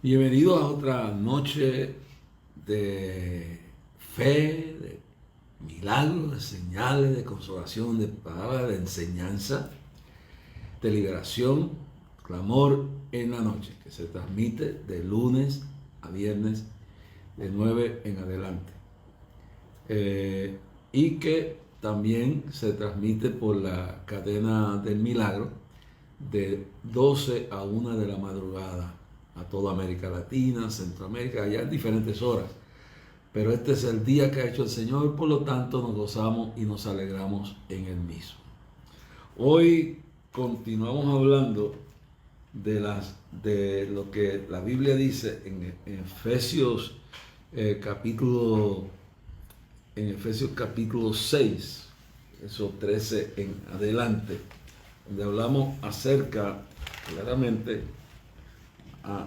Bienvenidos a otra noche de fe, de milagros, de señales, de consolación, de palabras, de enseñanza, de liberación, clamor en la noche, que se transmite de lunes a viernes de 9 en adelante. Y que también se transmite por la cadena del milagro de 12 a 1 de la madrugada a toda América Latina, Centroamérica, allá en diferentes horas. Pero este es el día que ha hecho el Señor, por lo tanto nos gozamos y nos alegramos en el mismo. Hoy continuamos hablando de lo que la Biblia dice en Efesios capítulo 6, esos 13 en adelante, donde hablamos claramente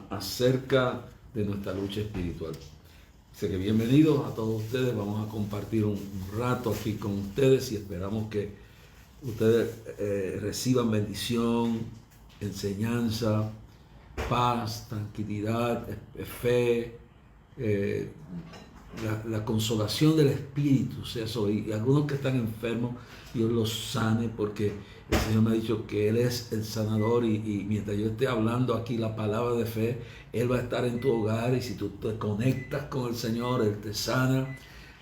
acerca de nuestra lucha espiritual. Así que bienvenidos a todos ustedes, vamos a compartir un rato aquí con ustedes y esperamos que ustedes reciban bendición, enseñanza, paz, tranquilidad, fe, la consolación del Espíritu, y algunos que están enfermos, Dios los sane, porque el Señor me ha dicho que Él es el sanador y mientras yo esté hablando aquí la palabra de fe, Él va a estar en tu hogar y si tú te conectas con el Señor, Él te sana,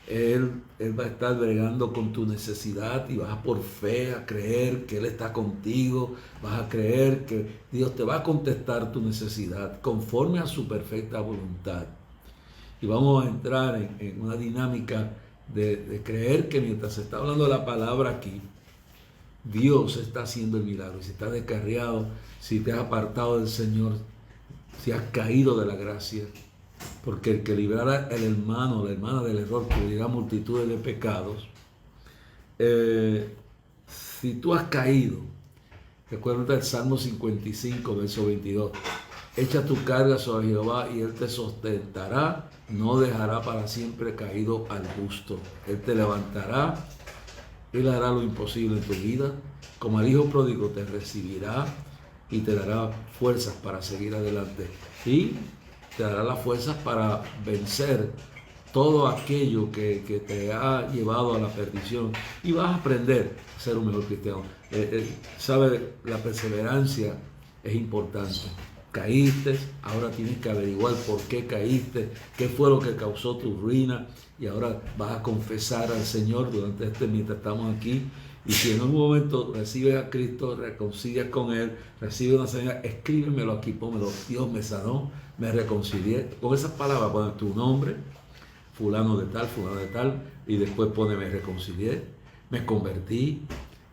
Él va a estar bregando con tu necesidad y vas por fe a creer que Él está contigo, vas a creer que Dios te va a contestar tu necesidad conforme a su perfecta voluntad. Y vamos a entrar en una dinámica de creer que mientras se está hablando la palabra aquí, Dios está haciendo el milagro. Si estás descarriado, si te has apartado del Señor, si has caído de la gracia, porque el que librara el hermano o la hermana del error cubrirá multitudes de pecados. Si tú has caído, recuerda el Salmo 55, verso 22. Echa tu carga sobre Jehová y Él te sustentará, no dejará para siempre caído al justo. Él te levantará, Él hará lo imposible en tu vida. Como al hijo pródigo te recibirá y te dará fuerzas para seguir adelante. Y te dará las fuerzas para vencer todo aquello que te ha llevado a la perdición. Y vas a aprender a ser un mejor cristiano. ¿Sabe? La perseverancia es importante. Caíste, ahora tienes que averiguar por qué caíste, qué fue lo que causó tu ruina, y ahora vas a confesar al Señor mientras estamos aquí. Y si en algún momento recibes a Cristo, reconcilias con Él, recibes una señal, escríbemelo aquí, pónmelo. Dios me sanó, me reconcilié. Con esas palabras pone tu nombre, fulano de tal, y después pone me reconcilié, me convertí,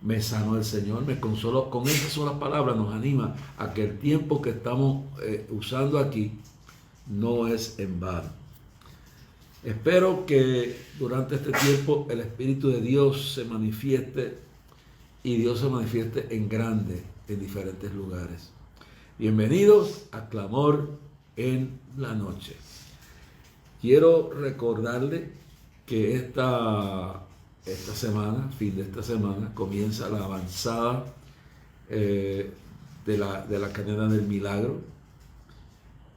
me sanó el Señor, me consoló. Con esas solas palabras nos anima a que el tiempo que estamos usando aquí no es en vano. Espero que durante este tiempo el Espíritu de Dios se manifieste y Dios se manifieste en grande en diferentes lugares. Bienvenidos a Clamor en la Noche. Quiero recordarle que esta semana, fin de esta semana, comienza la avanzada de la cadena del milagro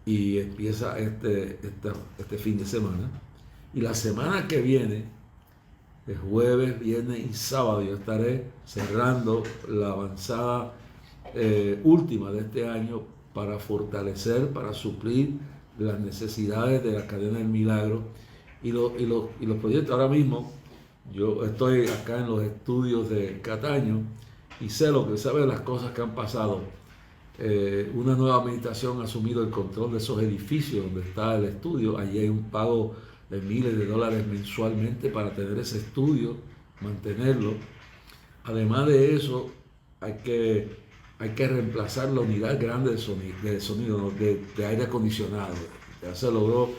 y empieza este fin de semana. Y la semana que viene, el jueves, viernes y sábado, yo estaré cerrando la avanzada última de este año para fortalecer, para suplir las necesidades de la cadena del milagro y los proyectos. Ahora mismo yo estoy acá en los estudios de Cataño y sé las cosas que han pasado. Una nueva administración ha asumido el control de esos edificios donde está el estudio. Allí hay un pago de miles de dólares mensualmente para tener ese estudio, mantenerlo. Además de eso, hay que reemplazar la unidad grande de sonido, de aire acondicionado. Ya se logró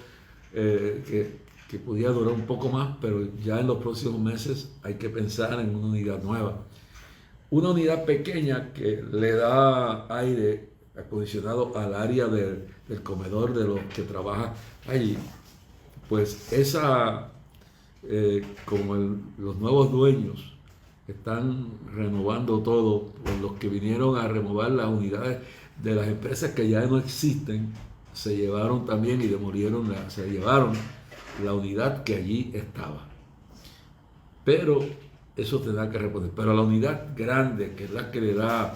que pudiera durar un poco más, pero ya en los próximos meses hay que pensar en una unidad nueva. Una unidad pequeña que le da aire acondicionado al área del comedor de los que trabajan allí. Pues los nuevos dueños están renovando todo, los que vinieron a renovar las unidades de las empresas que ya no existen, se llevaron también y demolieron, se llevaron la unidad que allí estaba. Pero eso tendrá que responder. Pero la unidad grande, que es la que le da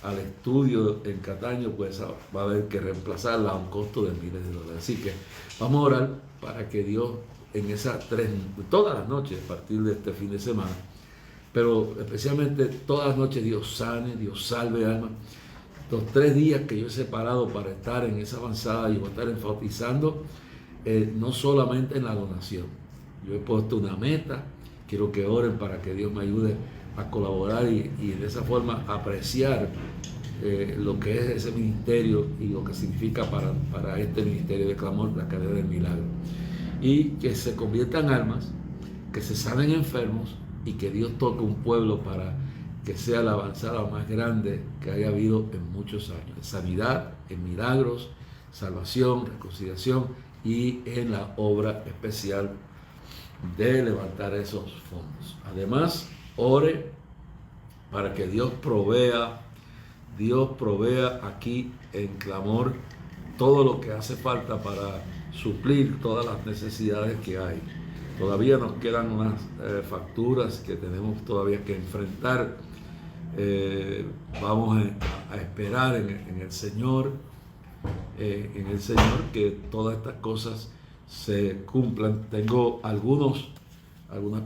al estudio en Cataño, pues va a haber que reemplazarla a un costo de miles de dólares. Así que vamos a orar para que Dios en esas todas las noches, a partir de este fin de semana, pero especialmente todas las noches, Dios sane, Dios salve almas. Los 3 días que yo he separado para estar en esa avanzada, y voy a estar enfatizando no solamente en la donación. Yo he puesto una meta, quiero que oren para que Dios me ayude a colaborar y de esa forma apreciar lo que es ese ministerio y lo que significa para este ministerio de clamor, la cadena del milagro. Y que se conviertan almas, que se sanen enfermos y que Dios toque un pueblo para que sea la avanzada más grande que haya habido en muchos años. En sanidad, en milagros, salvación, reconciliación y en la obra especial de levantar esos fondos. Además, ore para que Dios provea aquí en clamor todo lo que hace falta para suplir todas las necesidades que hay. Todavía nos quedan unas facturas que tenemos todavía que enfrentar. Vamos a esperar en el Señor, que todas estas cosas se cumplan. Tengo algunas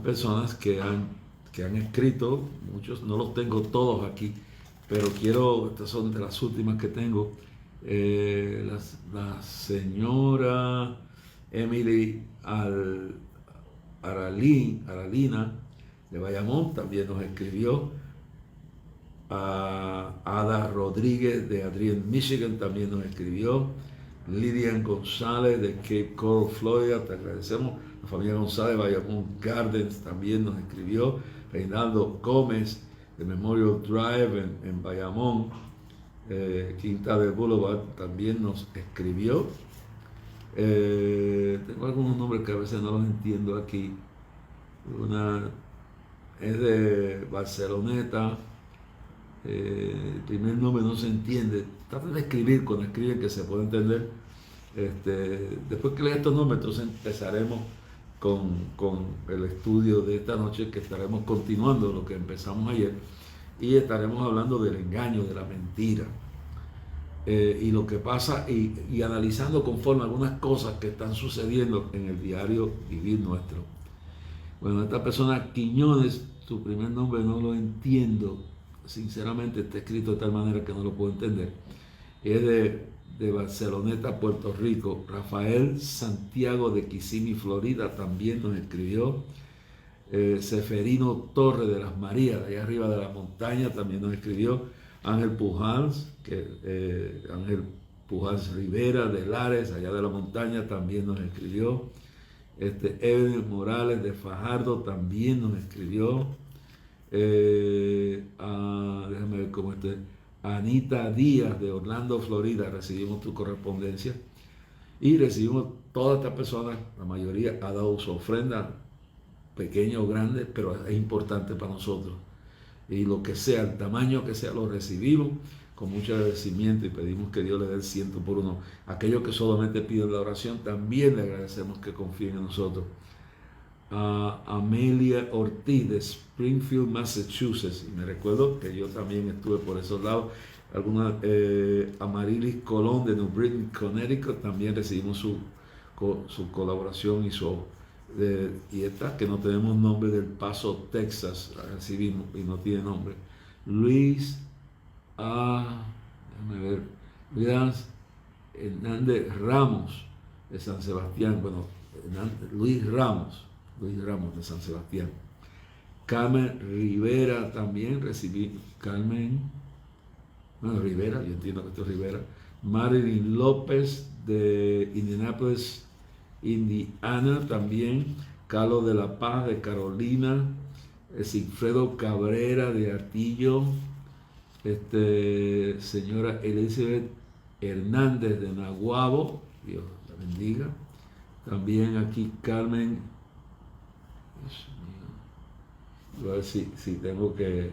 personas que han escrito, muchos, no los tengo todos aquí, pero estas son de las últimas que tengo. La señora Emily Aralina de Bayamón también nos escribió. Ada Rodríguez de Adrian, Michigan también nos escribió. Lidian González de Cape Coral, Florida, te agradecemos. La familia González de Bayamón Gardens también nos escribió. Reinaldo Gómez de Memorial Drive en Bayamón, Quinta de Boulevard, también nos escribió. Tengo algunos nombres que a veces no los entiendo aquí. Una es de Barceloneta. El primer nombre no se entiende. Traten de escribir cuando escriben, que se pueda entender. Después que lea estos nombres, entonces empezaremos con el estudio de esta noche, que estaremos continuando lo que empezamos ayer, y estaremos hablando del engaño, de la mentira, y lo que pasa, y analizando conforme algunas cosas que están sucediendo en el diario vivir nuestro. Bueno, esta persona Quiñones, su primer nombre no lo entiendo, sinceramente está escrito de tal manera que no lo puedo entender. Es de Barceloneta, Puerto Rico. Rafael Santiago de Kissimmee, Florida, también nos escribió. Seferino Torre de las Marías, de allá arriba de la montaña, también nos escribió. Ángel Pujals, Ángel Pujals Rivera de Lares, allá de la montaña, también nos escribió. Evelyn Morales de Fajardo también nos escribió. Déjame ver cómo Anita Díaz de Orlando, Florida, recibimos tu correspondencia y recibimos todas estas personas. La mayoría ha dado su ofrenda, pequeña o grande, pero es importante para nosotros, y lo que sea, el tamaño que sea, lo recibimos con mucho agradecimiento y pedimos que Dios le dé el 100 por uno. Aquellos que solamente piden la oración, también le agradecemos que confíen en nosotros. Amelia Ortiz de Springfield, Massachusetts, y me recuerdo que yo también estuve por esos lados. Amarilis Colón de New Britain, Connecticut, también recibimos su colaboración y esta que no tenemos nombre, del Paso, Texas, recibimos y no tiene nombre. Luis Hernández Ramos de San Sebastián, Luis Ramos de San Sebastián. Carmen Rivera también recibí. Rivera, yo entiendo que esto es Rivera. Marilyn López de Indianapolis, Indiana también. Carlos de la Paz de Carolina. Sigfredo Cabrera de Artillo. Señora Elizabeth Hernández de Naguabo, Dios la bendiga. También aquí Carmen. Dios mío. A ver si tengo que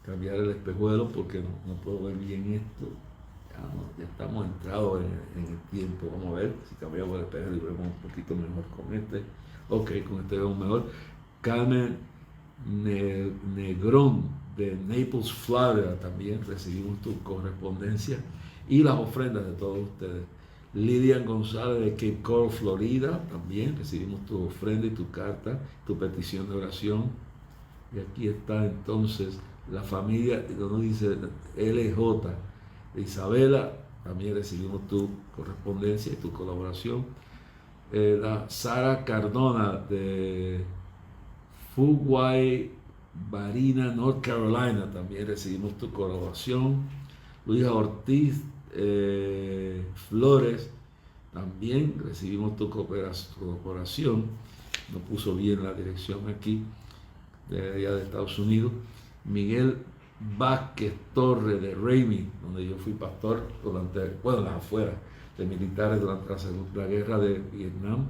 cambiar el espejuelo porque no puedo ver bien esto. Ya estamos entrados en el tiempo. Vamos a ver si cambiamos el espejo y vemos un poquito mejor con este. Ok, con este vemos mejor. Carmen Negrón de Naples, Florida, también recibimos tu correspondencia y las ofrendas de todos ustedes. Lidian González de Cape Coral, Florida, también recibimos tu ofrenda y tu carta, tu petición de oración. Y aquí está entonces la familia, donde dice LJ de Isabela, también recibimos tu correspondencia y tu colaboración. La Sara Cardona de Fuquay Varina, North Carolina, también recibimos tu colaboración. Luisa Ortiz Flores, también recibimos tu colaboración. No puso bien la dirección aquí, de allá de Estados Unidos. Miguel Vázquez Torres de Raimi, donde yo fui pastor durante, en las afueras de militares durante la Segunda Guerra de Vietnam.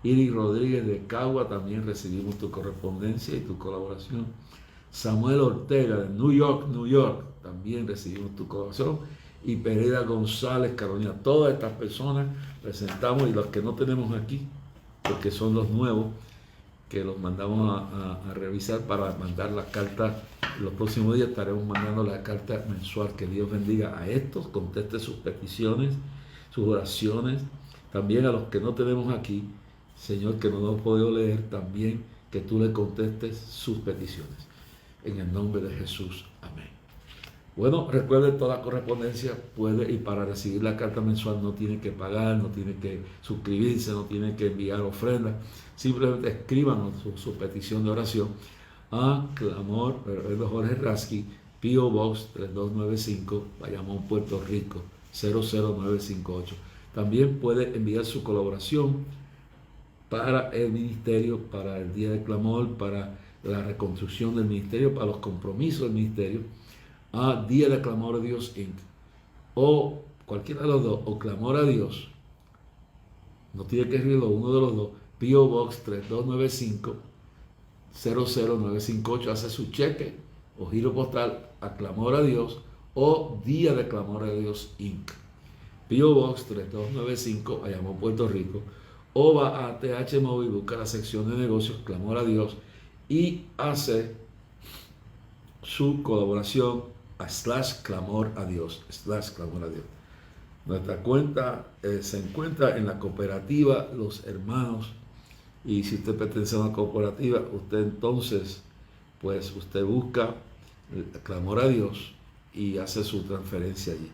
Iris Rodríguez de Cagua, también recibimos tu correspondencia y tu colaboración. Samuel Ortega de New York, New York, también recibimos tu colaboración. Y Pereira González, Carolina, todas estas personas presentamos, y los que no tenemos aquí, porque son los nuevos, que los mandamos a revisar para mandar la carta. Los próximos días estaremos mandando la carta mensual. Que Dios bendiga a estos, conteste sus peticiones, sus oraciones. También a los que no tenemos aquí, Señor, que no hemos podido leer, también que tú le contestes sus peticiones. En el nombre de Jesús. Amén. Bueno, recuerde, toda correspondencia puede, y para recibir la carta mensual no tiene que pagar, no tiene que suscribirse, no tiene que enviar ofrendas. Simplemente escríbanos su petición de oración a Clamor Reverendo Jorge Rasky, P.O. Box 3295, Bayamón, Puerto Rico 00958. También puede enviar su colaboración para el ministerio, para el Día de Clamor, para la reconstrucción del ministerio, para los compromisos del ministerio, a Día de Clamor a Dios Inc. o cualquiera de los dos, o Clamor a Dios, no tiene que escribirlo, uno de los dos, P.O. Box 3295 00958, hace su cheque o giro postal a Clamor a Dios o Día de Clamor a Dios Inc. P.O. Box 3295, Bayamón, Puerto Rico, o va a TH Móvil, busca la sección de negocios, Clamor a Dios, y hace su colaboración a /clamor a Dios, /clamor a Dios. Nuestra cuenta se encuentra en la cooperativa Los Hermanos, y si usted pertenece a una cooperativa, usted entonces, pues usted busca Clamor a Dios y hace su transferencia allí.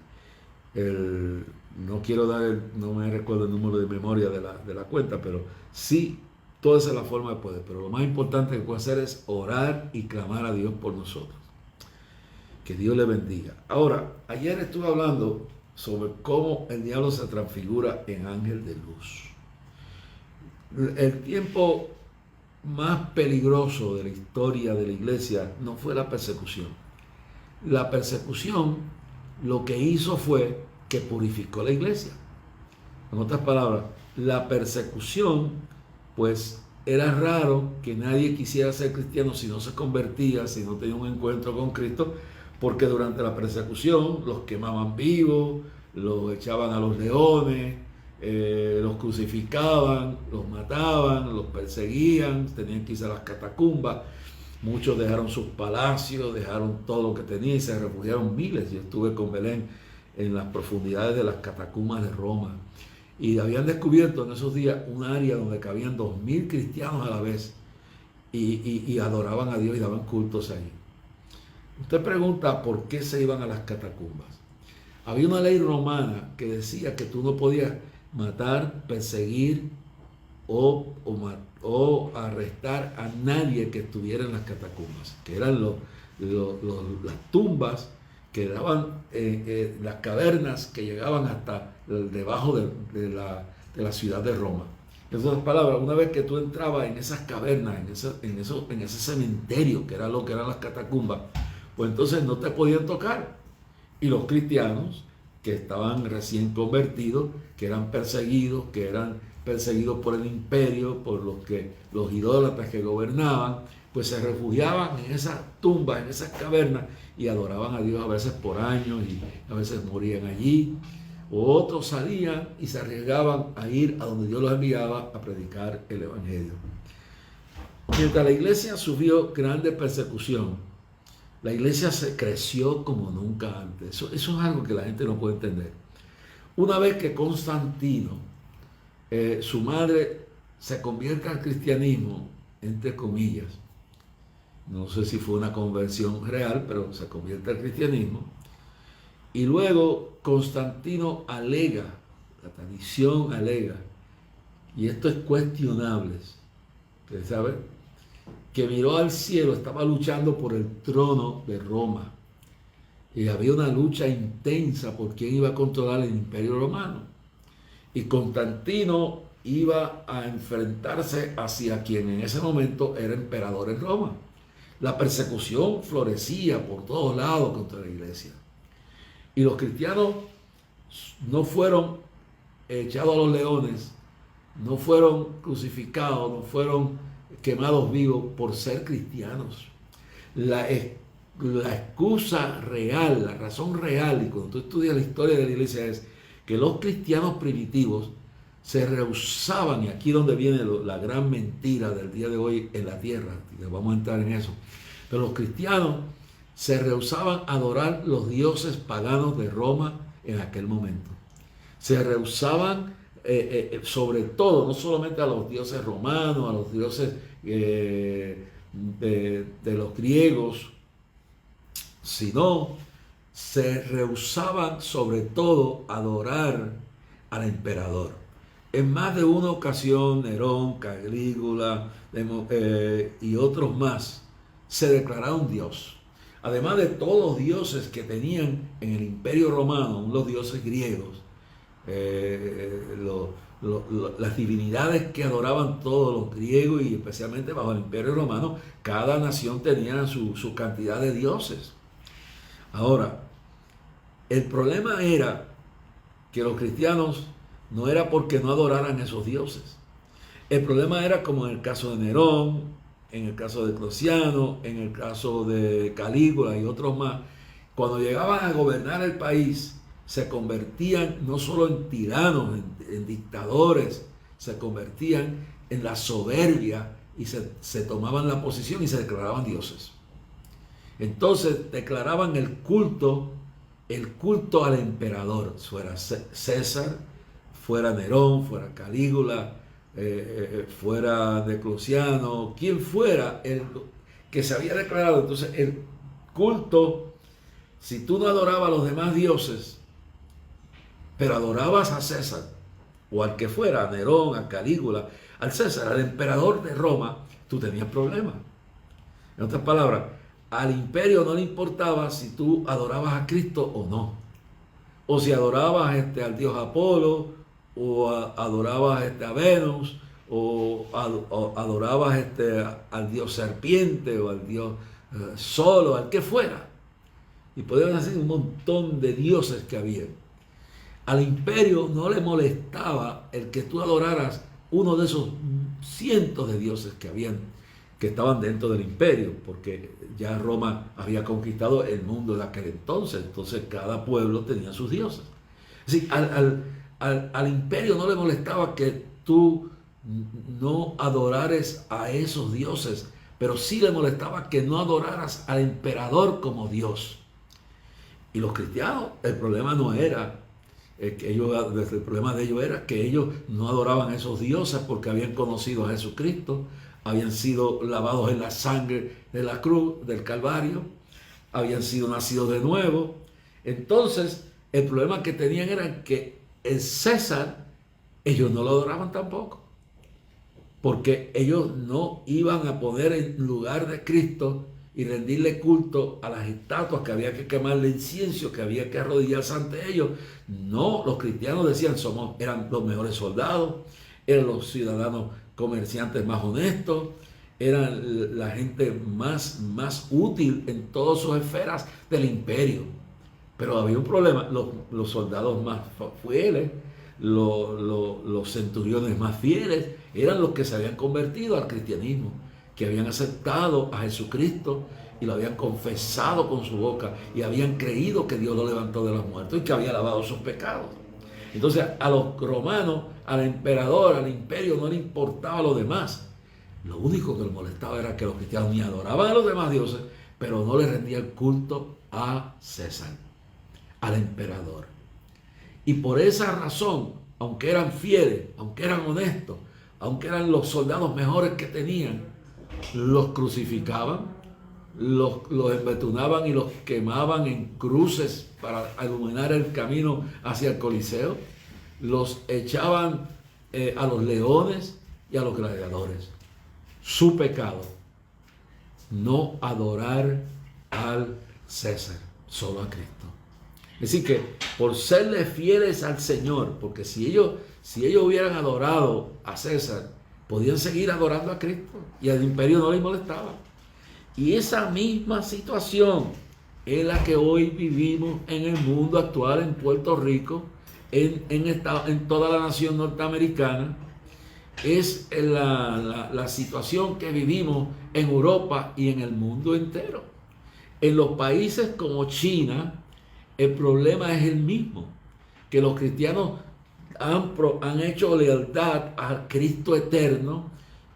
No quiero dar, no me recuerdo el número de memoria de la cuenta, pero sí, toda esa es la forma de poder. Pero lo más importante que puede hacer es orar y clamar a Dios por nosotros. Que Dios le bendiga. Ahora, ayer estuve hablando sobre cómo el diablo se transfigura en ángel de luz. El tiempo más peligroso de la historia de la iglesia no fue la persecución. La persecución lo que hizo fue que purificó la iglesia. En otras palabras, la persecución, pues era raro que nadie quisiera ser cristiano si no se convertía, si no tenía un encuentro con Cristo, porque durante la persecución los quemaban vivos, los echaban a los leones, los crucificaban, los mataban, los perseguían, tenían que irse a las catacumbas. Muchos dejaron sus palacios, dejaron todo lo que tenían y se refugiaron miles. Yo estuve con Belén en las profundidades de las catacumbas de Roma y habían descubierto en esos días un área donde cabían 2000 cristianos a la vez y adoraban a Dios y daban cultos ahí. Usted pregunta por qué se iban a las catacumbas. Había una ley romana que decía que tú no podías matar, perseguir o arrestar a nadie que estuviera en las catacumbas, que eran las tumbas que daban las cavernas que llegaban hasta debajo de la ciudad de Roma. En otras palabras, una vez que tú entrabas en esas cavernas, en ese cementerio que era lo que eran las catacumbas, pues entonces no te podían tocar. Y los cristianos que estaban recién convertidos, que eran perseguidos por el imperio, por los idólatras que gobernaban, pues se refugiaban en esas tumbas, en esas cavernas, y adoraban a Dios a veces por años y a veces morían allí. O otros salían y se arriesgaban a ir a donde Dios los enviaba a predicar el Evangelio. Mientras la iglesia sufrió grande persecución, la iglesia se creció como nunca antes. Eso es algo que la gente no puede entender. Una vez que Constantino, su madre, se convierte al cristianismo, entre comillas, no sé si fue una conversión real, pero se convierte al cristianismo, y luego Constantino alega, la tradición alega, y esto es cuestionable, ustedes saben, que miró al cielo, estaba luchando por el trono de Roma, y había una lucha intensa por quién iba a controlar el imperio romano, y Constantino iba a enfrentarse hacia quien en ese momento era emperador en Roma. La persecución florecía por todos lados contra la iglesia. Y los cristianos no fueron echados a los leones, no fueron crucificados, no fueron quemados vivos por ser cristianos. La excusa real, la razón real, y cuando tú estudias la historia de la iglesia, es que los cristianos primitivos se rehusaban, y aquí es donde viene la gran mentira del día de hoy en la tierra, y vamos a entrar en eso, pero los cristianos se rehusaban a adorar los dioses paganos de Roma en aquel momento. Se rehusaban sobre todo, no solamente a los dioses romanos, a los dioses de los griegos, sino se rehusaban sobre todo a adorar al emperador. En más de una ocasión, Nerón, Calígula y otros más se declararon Dios. Además de todos los dioses que tenían en el imperio romano, los dioses griegos, las divinidades que adoraban todos los griegos, y especialmente bajo el imperio romano, cada nación tenía su cantidad de dioses. Ahora, el problema era que los cristianos no era porque no adoraran esos dioses. El problema era como en el caso de Nerón, en el caso de Diocleciano, en el caso de Calígula y otros más, cuando llegaban a gobernar el país, se convertían no solo en tiranos, en dictadores, se convertían en la soberbia y se tomaban la posición y se declaraban dioses. Entonces declaraban el culto al emperador, fuera César, fuera Nerón, fuera Calígula, fuera Diocleciano, quien fuera el que se había declarado. Entonces el culto, si tú no adorabas a los demás dioses, pero adorabas a César, o al que fuera, a Nerón, a Calígula, al César, al emperador de Roma, tú tenías problemas. En otras palabras, al imperio no le importaba si tú adorabas a Cristo o no, o si adorabas al dios Apolo, o adorabas a Venus, o adorabas al dios serpiente, o al dios Sol, o al que fuera. Y podían decir un montón de dioses que había. Al imperio no le molestaba el que tú adoraras uno de esos cientos de dioses que estaban dentro del imperio, porque ya Roma había conquistado el mundo de aquel entonces cada pueblo tenía sus dioses. Es decir, al imperio no le molestaba que tú no adorares a esos dioses, pero sí le molestaba que no adoraras al emperador como Dios. Y los cristianos, el problema no era el problema de ellos era que ellos no adoraban a esos dioses porque habían conocido a Jesucristo, habían sido lavados en la sangre de la cruz, del Calvario, habían sido nacidos de nuevo. Entonces, el problema que tenían era que el César, ellos no lo adoraban tampoco, porque ellos no iban a poner en lugar de Cristo y rendirle culto a las estatuas, que había que quemarle incienso, que había que arrodillarse ante ellos. No, los cristianos decían, eran los mejores soldados, eran los ciudadanos comerciantes más honestos, eran la gente más útil en todas sus esferas del imperio. Pero había un problema, los soldados más fieles, los centuriones más fieles, eran los que se habían convertido al cristianismo, que habían aceptado a Jesucristo y lo habían confesado con su boca y habían creído que Dios lo levantó de los muertos y que había lavado sus pecados. Entonces a los romanos, al emperador, al imperio no le importaba lo demás. Lo único que les molestaba era que los cristianos ni adoraban a los demás dioses, pero no les rendían culto a César, al emperador. Y por esa razón, aunque eran fieles, aunque eran honestos, aunque eran los soldados mejores que tenían, los crucificaban, los embetunaban y los quemaban en cruces para iluminar el camino hacia el Coliseo, los echaban a los leones y a los gladiadores. Su pecado, no adorar al César, solo a Cristo. Es decir que por serle fieles al Señor, porque si ellos hubieran adorado a César, podían seguir adorando a Cristo y al imperio no les molestaba. Y esa misma situación es la que hoy vivimos en el mundo actual, en Puerto Rico, en toda la nación norteamericana. Es la situación que vivimos en Europa y en el mundo entero. En los países como China, el problema es el mismo, que los cristianos han hecho lealtad a Cristo eterno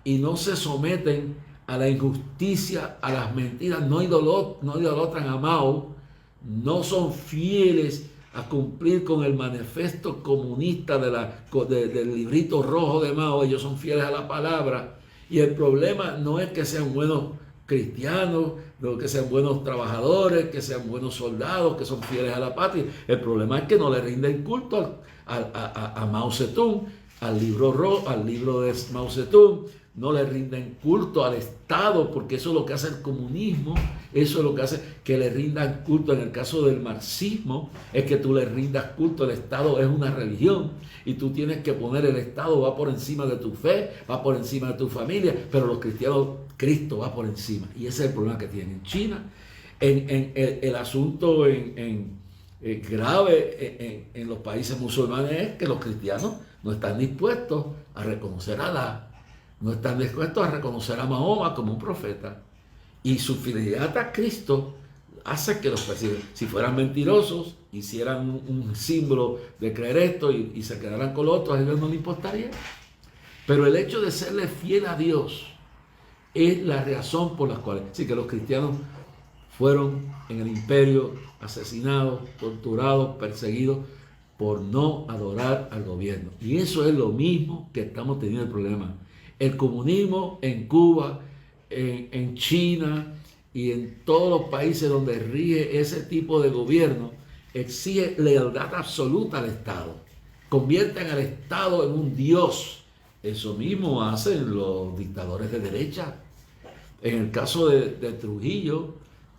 y no se someten a la injusticia, a las mentiras, no idolatran a Mao, no son fieles a cumplir con el manifiesto comunista del librito rojo de Mao. Ellos son fieles a la palabra. Y el problema no es que sean buenos cristianos, no que sean buenos trabajadores, que sean buenos soldados, que son fieles a la patria. El problema es que no le rinden culto a Mao Zedong, al libro de Mao Zedong. No le rinden culto al Estado, porque eso es lo que hace el comunismo, eso es lo que hace que le rindan culto. En el caso del marxismo, es que tú le rindas culto. El Estado es una religión y tú tienes que poner el Estado, va por encima de tu fe, va por encima de tu familia, pero los cristianos, Cristo va por encima. Y ese es el problema que tienen en China. El asunto grave en los países musulmanes es que los cristianos no están dispuestos a reconocer a Alá. No están dispuestos a reconocer a Mahoma como un profeta. Y su fidelidad a Cristo hace que los persigan. Si fueran mentirosos, hicieran un símbolo de creer esto y se quedaran con lo otro, a ellos no les importaría. Pero el hecho de serle fiel a Dios es la razón por la cual. Sí, que los cristianos fueron en el imperio asesinados, torturados, perseguidos por no adorar al gobierno. Y eso es lo mismo que estamos teniendo el problema. El comunismo en Cuba, en China y en todos los países donde rige ese tipo de gobierno exige lealtad absoluta al Estado. Convierten al Estado en un dios. Eso mismo hacen los dictadores de derecha. En el caso de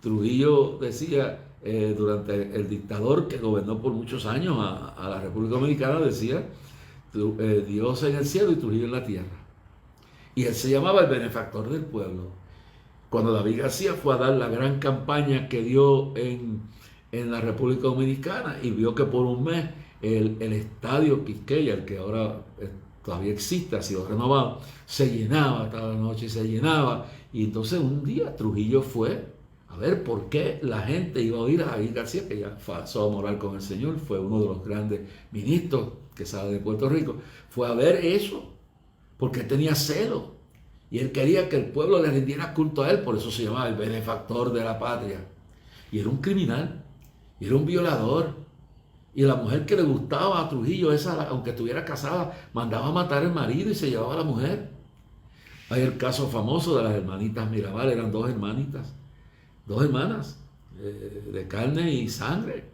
Trujillo decía, durante el dictador que gobernó por muchos años a la República Dominicana, decía, Dios en el cielo y Trujillo en la tierra. Y él se llamaba el benefactor del pueblo. Cuando David García fue a dar la gran campaña que dio en la República Dominicana y vio que por un mes el estadio Quisqueya, el que ahora todavía existe, ha sido renovado, se llenaba toda la noche y se llenaba. Y entonces un día Trujillo fue a ver por qué la gente iba a oír a David García, que ya pasó a morar con el Señor, fue uno de los grandes ministros que sale de Puerto Rico. Fue a ver eso, porque tenía celo. Y él quería que el pueblo le rindiera culto a él, por eso se llamaba el benefactor de la patria. Y era un criminal, y era un violador. Y la mujer que le gustaba a Trujillo, esa, aunque estuviera casada, mandaba a matar al marido y se llevaba a la mujer. Hay el caso famoso de las hermanitas Mirabal, eran dos hermanitas, dos hermanas de carne y sangre,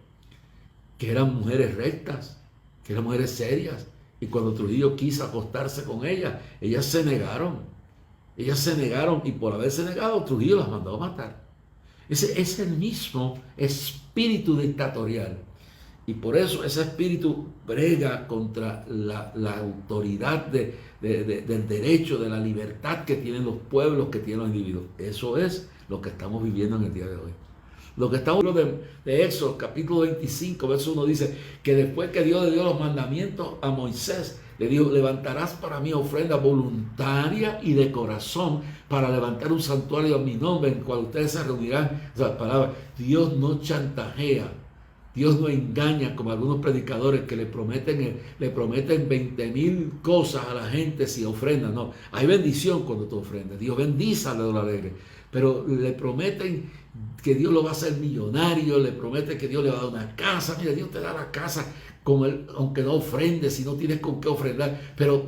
que eran mujeres rectas, que eran mujeres serias. Y cuando Trujillo quiso acostarse con ellas, ellas se negaron. Ellas se negaron y por haberse negado, Trujillo las mandó a matar. Ese es el mismo espíritu dictatorial. Y por eso ese espíritu brega contra la autoridad del derecho, de la libertad que tienen los pueblos, que tienen los individuos. Eso es lo que estamos viviendo en el día de hoy. Lo que está en el libro de Éxodo, capítulo 25, verso 1 dice que después que Dios le dio los mandamientos a Moisés, le dijo: levantarás para mí ofrenda voluntaria y de corazón para levantar un santuario a mi nombre, en el cual ustedes se reunirán. O sea, palabra, Dios no chantajea, Dios no engaña como algunos predicadores que le prometen 20,000 cosas a la gente si ofrenda. No, hay bendición cuando tú ofrendas. Dios bendice al dador alegre, pero le prometen que Dios lo va a hacer millonario, le promete que Dios le va a dar una casa. Mira, Dios te da la casa con él, aunque no ofrendes, si no tienes con qué ofrendar, pero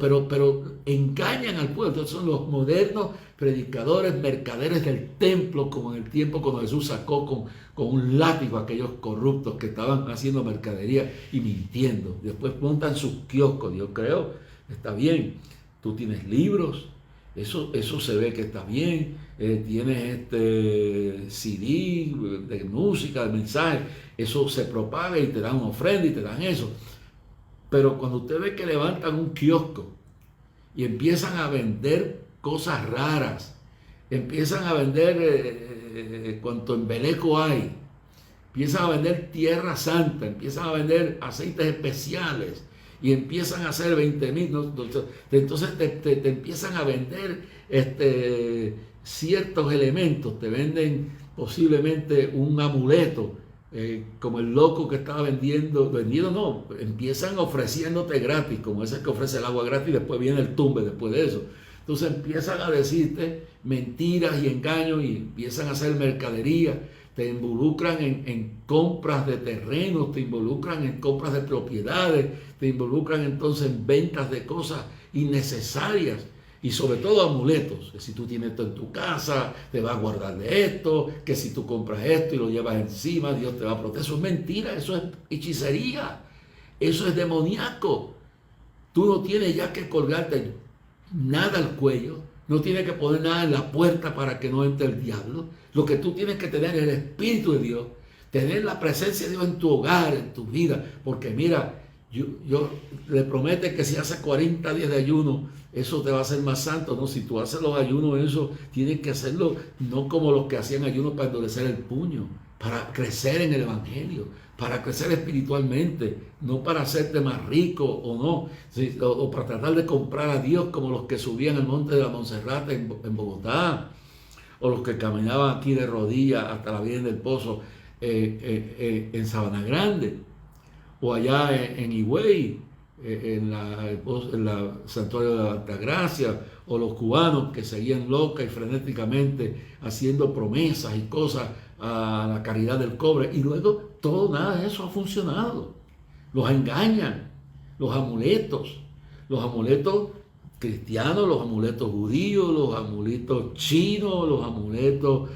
engañan al pueblo. Entonces son los modernos predicadores, mercaderes del templo, como en el tiempo cuando Jesús sacó con un látigo a aquellos corruptos que estaban haciendo mercadería y mintiendo. Después montan sus kioscos. Yo creo, está bien, tú tienes libros, eso se ve que está bien, tienes CD de música, de mensajes, eso se propaga y te dan una ofrenda y te dan eso. Pero cuando usted ve que levantan un kiosco y empiezan a vender cosas raras, empiezan a vender cuanto embeleco hay, empiezan a vender tierra santa, empiezan a vender aceites especiales, y empiezan a hacer 20,000, ¿no? Entonces te empiezan a vender ciertos elementos, te venden posiblemente un amuleto, como el loco que estaba vendiendo no, empiezan ofreciéndote gratis, como ese que ofrece el agua gratis y después viene el tumbe después de eso. Entonces empiezan a decirte mentiras y engaños y empiezan a hacer mercadería. Te involucran en compras de terrenos, te involucran en compras de propiedades, te involucran entonces en ventas de cosas innecesarias y sobre todo amuletos. Que si tú tienes esto en tu casa, te vas a guardar de esto, que si tú compras esto y lo llevas encima, Dios te va a proteger. Eso es mentira, eso es hechicería, eso es demoníaco. Tú no tienes ya que colgarte nada al cuello, no tienes que poner nada en la puerta para que no entre el diablo. Lo que tú tienes que tener es el Espíritu de Dios, tener la presencia de Dios en tu hogar, en tu vida, porque mira, yo le promete que si haces 40 días de ayuno, eso te va a hacer más santo, ¿no? Si tú haces los ayunos, eso tienes que hacerlo no como los que hacían ayunos para endurecer el puño, para crecer en el Evangelio, para crecer espiritualmente, no para hacerte más rico o no, ¿sí? O para tratar de comprar a Dios como los que subían el monte de la Monserrate en Bogotá, o los que caminaban aquí de rodillas hasta la Virgen del Pozo en Sabana Grande, o allá en Higüey, en la Santuario de la Altagracia, o los cubanos que seguían loca y frenéticamente haciendo promesas y cosas a la caridad del cobre, y luego nada de eso ha funcionado. Los engañan, los amuletos cristianos, los amuletos judíos, los amuletos chinos, los amuletos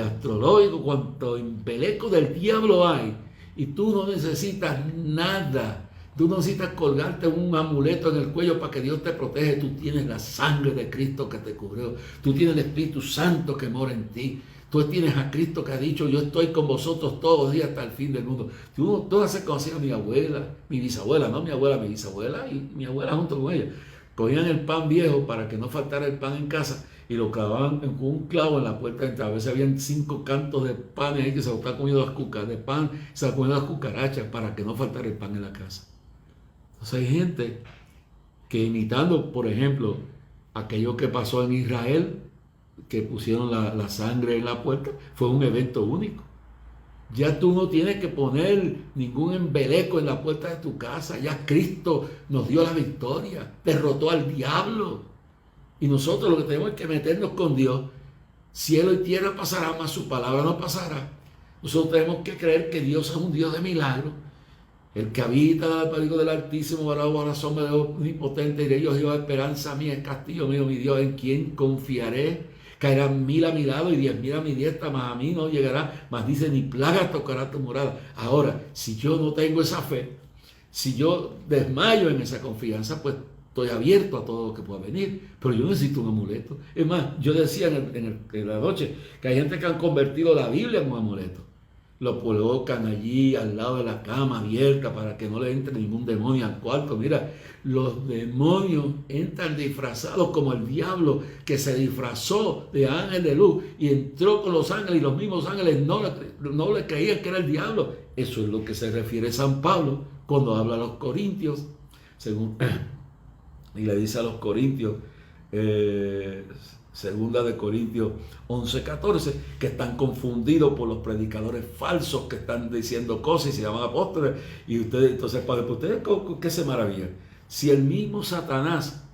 astrológicos, cuanto embeleco del diablo hay, y tú no necesitas nada. Tú no necesitas colgarte un amuleto en el cuello para que Dios te protege. Tú tienes la sangre de Cristo que te cubrió, tú tienes el Espíritu Santo que mora en ti. Tú tienes a Cristo que ha dicho: yo estoy con vosotros todos los días hasta el fin del mundo. Tú haces conocido a mi abuela, mi bisabuela, no mi abuela, mi bisabuela y mi abuela junto con ella. Cogían el pan viejo para que no faltara el pan en casa y lo clavaban con un clavo en la puerta de entrada. A veces habían 5 cantos de pan ahí que se lo estaban comiendo las cucarachas, de pan, se lo comiendo las cucarachas para que no faltara el pan en la casa. Entonces hay gente que, imitando, por ejemplo, aquello que pasó en Israel, que pusieron la sangre en la puerta, fue un evento único. Ya tú no tienes que poner ningún embeleco en la puerta de tu casa. Ya Cristo nos dio la victoria, derrotó al diablo. Y nosotros lo que tenemos es que meternos con Dios. Cielo y tierra pasará, mas su palabra no pasará. Nosotros tenemos que creer que Dios es un Dios de milagros. El que habita al abrigo del Altísimo, bajo la sombra del Omnipotente, diré yo: Jehová, esperanza mía, es castillo mío, mi Dios, en quien confiaré. Caerán 1,000 a mi lado y 10,000 a mi diestra, mas a mí no llegará. Mas dice: ni plaga tocará tu morada. Ahora, si yo no tengo esa fe, si yo desmayo en esa confianza, pues estoy abierto a todo lo que pueda venir. Pero yo necesito un amuleto. Es más, yo decía en la noche que hay gente que han convertido la Biblia en un amuleto. lo colocan allí al lado de la cama abierta para que no le entre ningún demonio al cuarto. Mira, los demonios entran disfrazados como el diablo, que se disfrazó de ángel de luz y entró con los ángeles, y los mismos ángeles no le creían que era el diablo. Eso es lo que se refiere San Pablo cuando habla a los corintios, y le dice a los corintios, segunda de Corintios 11:14, que están confundidos por los predicadores falsos que están diciendo cosas y se llaman apóstoles. Y ustedes, entonces, padre, ¿ustedes qué se maravillan? Si el mismo Satanás,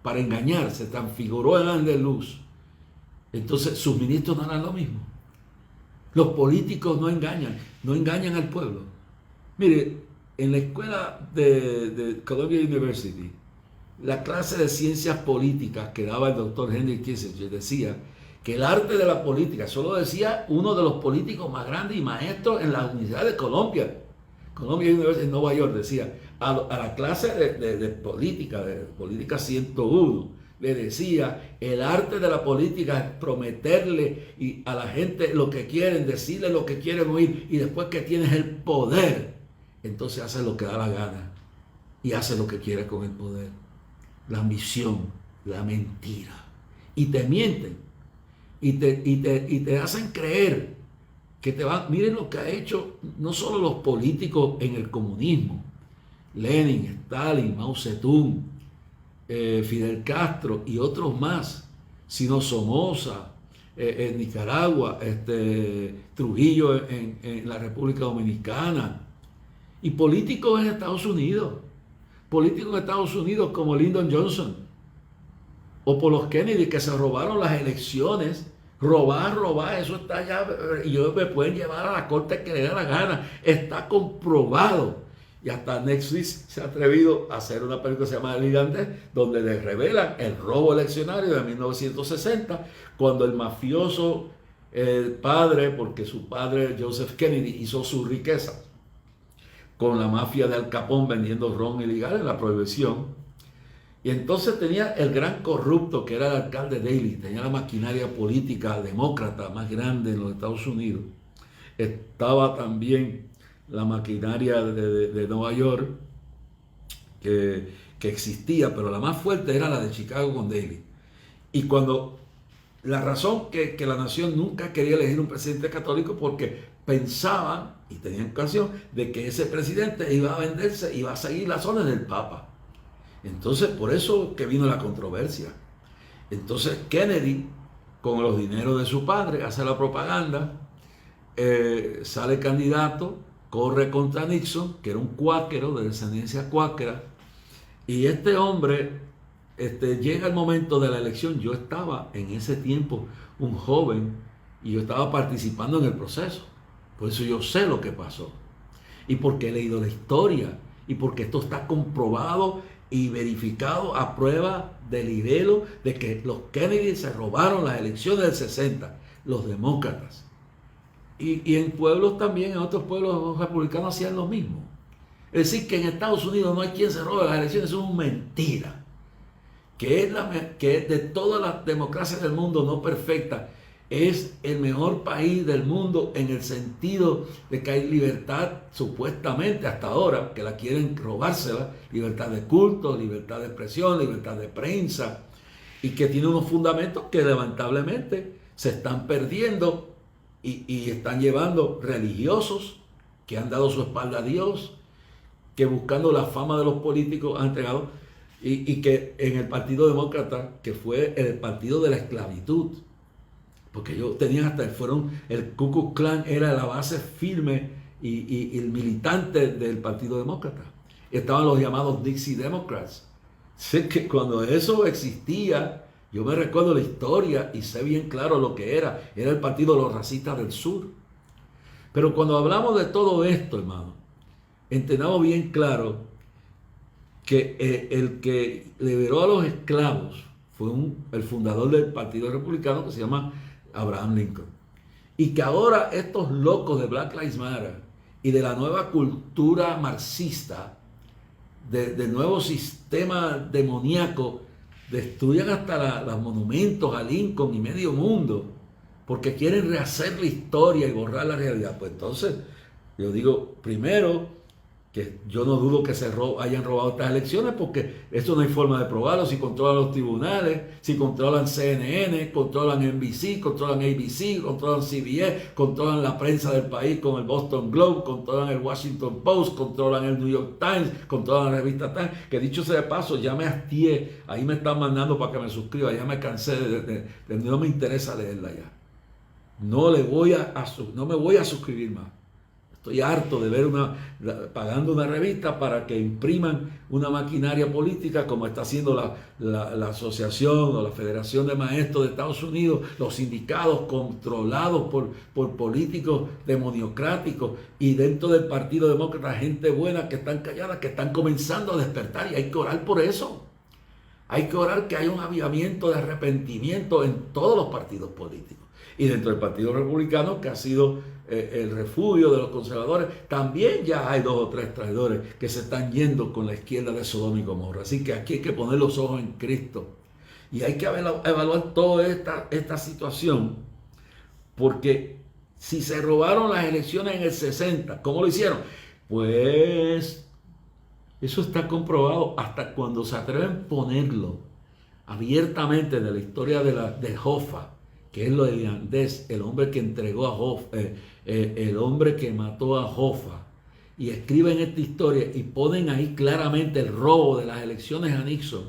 para engañar, se transfiguró en ángel de luz, entonces sus ministros no harán lo mismo. Los políticos no engañan al pueblo. Mire, en la escuela de Columbia University, la clase de ciencias políticas que daba el doctor Henry Kissinger decía que el arte de la política, eso lo decía uno de los políticos más grandes y maestros en la Universidad de Columbia University en Nueva York, decía a la clase de política 101, le decía: el arte de la política es prometerle a la gente lo que quieren, decirle lo que quieren oír, y después que tienes el poder, entonces haces lo que da la gana y haces lo que quieres con el poder. La ambición, la mentira, y te mienten y te hacen creer que te van. Miren lo que ha hecho no solo los políticos en el comunismo, Lenin, Stalin, Mao Zedong, Fidel Castro y otros más, sino Somoza en Nicaragua, Trujillo en la República Dominicana, y políticos en Estados Unidos. Políticos en Estados Unidos como Lyndon Johnson o por los Kennedy, que se robaron las elecciones. Robar, eso está ya, y me pueden llevar a la corte que le dé la gana. Está comprobado. Y hasta Netflix se ha atrevido a hacer una película que se llama El Gigante, donde les revelan el robo eleccionario de 1960, cuando el mafioso padre, porque su padre Joseph Kennedy hizo su riqueza con la mafia de Al Capone vendiendo ron ilegal en la prohibición. Y entonces tenía el gran corrupto que era el alcalde Daley, tenía la maquinaria política demócrata más grande en los Estados Unidos. Estaba también la maquinaria de Nueva York que existía, pero la más fuerte era la de Chicago con Daley. Y cuando la razón que la nación nunca quería elegir un presidente católico, porque pensaban y tenían ocasión de que ese presidente iba a venderse, iba a seguir las órdenes del Papa. Entonces, por eso que vino la controversia. Entonces Kennedy, con los dineros de su padre, hace la propaganda, sale candidato, corre contra Nixon, que era un cuáquero, de descendencia cuáquera, y este hombre, llega el momento de la elección. Yo estaba en ese tiempo un joven y yo estaba participando en el proceso. Por eso yo sé lo que pasó. Y porque he leído la historia. Y porque esto está comprobado y verificado a prueba de libelo de que los Kennedy se robaron las elecciones del 60. Los demócratas. Y en pueblos también, en otros pueblos republicanos hacían lo mismo. Es decir, que en Estados Unidos no hay quien se robe las elecciones. Eso es mentira. Que es de todas las democracias del mundo no perfectas, es el mejor país del mundo en el sentido de que hay libertad, supuestamente hasta ahora, que la quieren robársela, libertad de culto, libertad de expresión, libertad de prensa, y que tiene unos fundamentos que lamentablemente se están perdiendo y están llevando religiosos que han dado su espalda a Dios, que buscando la fama de los políticos han entregado, y que en el Partido Demócrata, que fue el partido de la esclavitud, porque ellos tenían el Ku Klux Klan era la base firme y el militante del Partido Demócrata. Estaban los llamados Dixie Democrats. Sé que cuando eso existía, yo me recuerdo la historia y sé bien claro lo que era el partido de los racistas del sur. Pero cuando hablamos de todo esto, hermano, entendamos bien claro que el que liberó a los esclavos fue el fundador del Partido Republicano, que se llama Abraham Lincoln. Y que ahora estos locos de Black Lives Matter y de la nueva cultura marxista, del nuevo sistema demoníaco, destruyan hasta los monumentos a Lincoln y medio mundo, porque quieren rehacer la historia y borrar la realidad. Pues entonces, yo digo, primero, que yo no dudo que hayan robado estas elecciones, porque eso no hay forma de probarlo. Si controlan los tribunales, si controlan CNN, controlan NBC, controlan ABC, controlan CBS, controlan la prensa del país con el Boston Globe, controlan el Washington Post, controlan el New York Times, controlan la revista Times, que dicho sea de paso, ya me hastié, ahí me están mandando para que me suscriba, ya me cansé, no me interesa leerla ya. No me voy a suscribir más. Estoy harto de ver pagando una revista para que impriman una maquinaria política como está haciendo la asociación o la Federación de Maestros de Estados Unidos, los sindicatos controlados por políticos demoniocráticos, y dentro del Partido Demócrata gente buena que están calladas, que están comenzando a despertar, y hay que orar por eso. Hay que orar que haya un avivamiento de arrepentimiento en todos los partidos políticos. Y dentro del Partido Republicano, que ha sido el refugio de los conservadores, también ya hay 2 o 3 traidores que se están yendo con la izquierda de Sodoma y Gomorra. Así que aquí hay que poner los ojos en Cristo. Y hay que evaluar toda esta situación, porque si se robaron las elecciones en el 60, ¿cómo lo hicieron? Pues eso está comprobado hasta cuando se atreven a ponerlo abiertamente de la historia de Hoffa, que es lo de irlandés, el hombre que entregó a Hoffa, el hombre que mató a Hoffa, y escriben esta historia y ponen ahí claramente el robo de las elecciones a Nixon.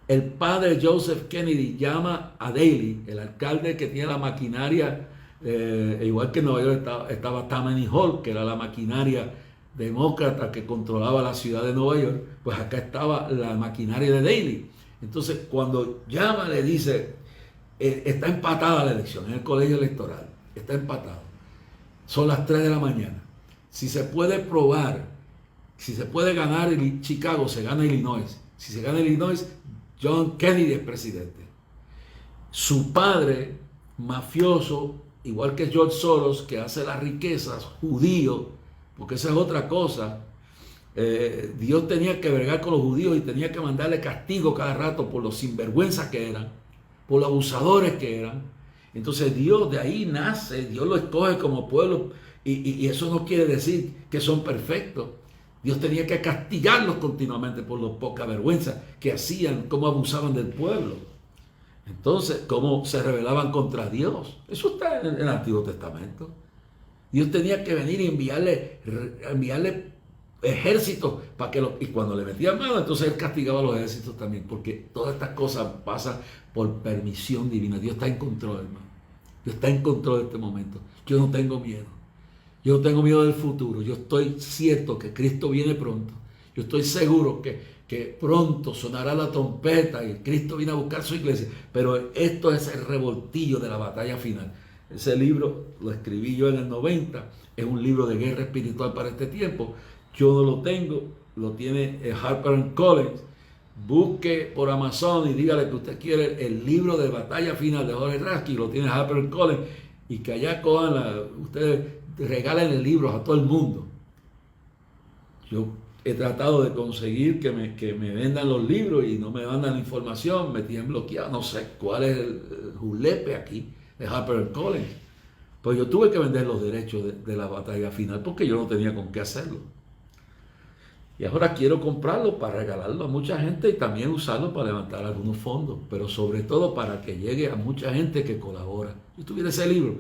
El padre Joseph Kennedy llama a Daley, el alcalde que tiene la maquinaria, igual que en Nueva York estaba Tammany Hall, que era la maquinaria demócrata que controlaba la ciudad de Nueva York, pues acá estaba la maquinaria de Daley. Entonces, cuando llama, le dice, está empatada la elección en el colegio electoral, está empatado. Son las 3 de la mañana. Si se puede probar, si se puede ganar Chicago, se gana Illinois. Si se gana Illinois, John Kennedy es presidente. Su padre, mafioso, igual que George Soros, que hace las riquezas, judío, porque esa es otra cosa. Dios tenía que bregar con los judíos y tenía que mandarle castigo cada rato por los sinvergüenzas que eran, por los abusadores que eran. Entonces Dios de ahí nace, Dios lo escoge como pueblo, y eso no quiere decir que son perfectos. Dios tenía que castigarlos continuamente por los poca vergüenza que hacían, cómo abusaban del pueblo. Entonces, cómo se rebelaban contra Dios. Eso está en el Antiguo Testamento. Dios tenía que venir y enviarle ejércitos para que y cuando le metían mano, entonces él castigaba a los ejércitos también, porque todas estas cosas pasan por permisión divina. Dios está en control, hermano. Dios está en control de este momento. Yo no tengo miedo. Yo no tengo miedo del futuro. Yo estoy cierto que Cristo viene pronto. Yo estoy seguro que pronto sonará la trompeta y Cristo viene a buscar su iglesia. Pero esto es el revoltillo de la batalla final. Ese libro lo escribí yo en el 90. Es un libro de guerra espiritual para este tiempo. Yo no lo tengo. Lo tiene Harper & Collins. Busque por Amazon y dígale que usted quiere el libro de batalla final de Jorge Raskin. Lo tiene Harper & Collins. Y que allá ustedes regalen el libro a todo el mundo. Yo he tratado de conseguir que me vendan los libros y no me mandan la información, me tienen bloqueado. No sé cuál es el julepe aquí de Harper & Collins. Pues yo tuve que vender los derechos de la batalla final porque yo no tenía con qué hacerlo. Y ahora quiero comprarlo para regalarlo a mucha gente y también usarlo para levantar algunos fondos, pero sobre todo para que llegue a mucha gente que colabora. Si tuviera ese libro,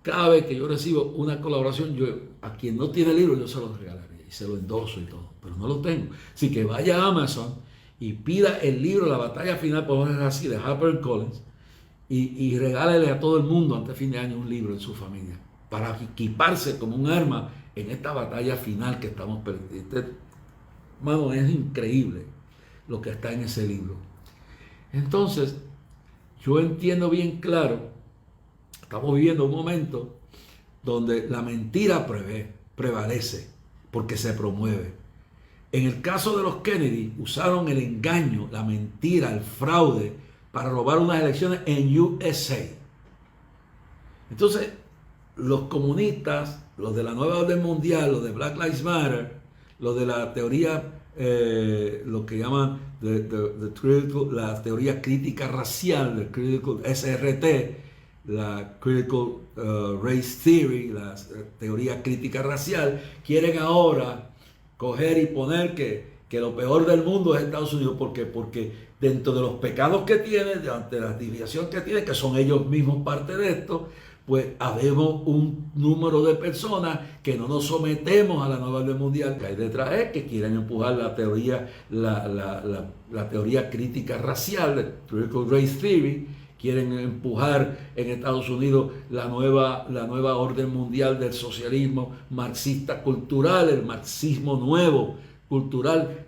cada vez que yo recibo una colaboración, a quien no tiene el libro, yo se lo regalaría y se lo endoso y todo, pero no lo tengo. Así que vaya a Amazon y pida el libro La batalla final por Jorge Raskin de Harper & Collins y regálele a todo el mundo antes de fin de año un libro en su familia para equiparse como un arma en esta batalla final que estamos perdiendo. Hermano, es increíble lo que está en ese libro. Entonces, yo entiendo bien claro, estamos viviendo un momento donde la mentira prevalece porque se promueve. En el caso de los Kennedy, usaron el engaño, la mentira, el fraude para robar unas elecciones en USA. Entonces, los comunistas, los de la nueva orden mundial, los de Black Lives Matter, los de la teoría, lo que llaman la teoría crítica racial, del critical SRT, la Critical Race Theory, la teoría crítica racial, quieren ahora coger y poner que lo peor del mundo es Estados Unidos. ¿Por qué? Porque dentro de los pecados que tiene, ante la desviación que tiene, que son ellos mismos parte de esto, pues habemos un número de personas que no nos sometemos a la nueva orden mundial que hay detrás, es que quieren empujar la teoría, la teoría crítica racial, la Critical Race Theory. Quieren empujar en Estados Unidos la nueva orden mundial del socialismo marxista cultural, el marxismo nuevo cultural,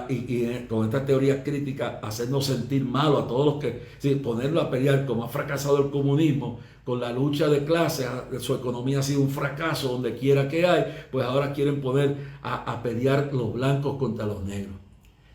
y con esta teoría crítica hacernos sentir malo a todos los que, sí, ponerlo a pelear, como ha fracasado el comunismo con la lucha de clases, su economía ha sido un fracaso donde quiera que hay, pues ahora quieren poner a pelear los blancos contra los negros.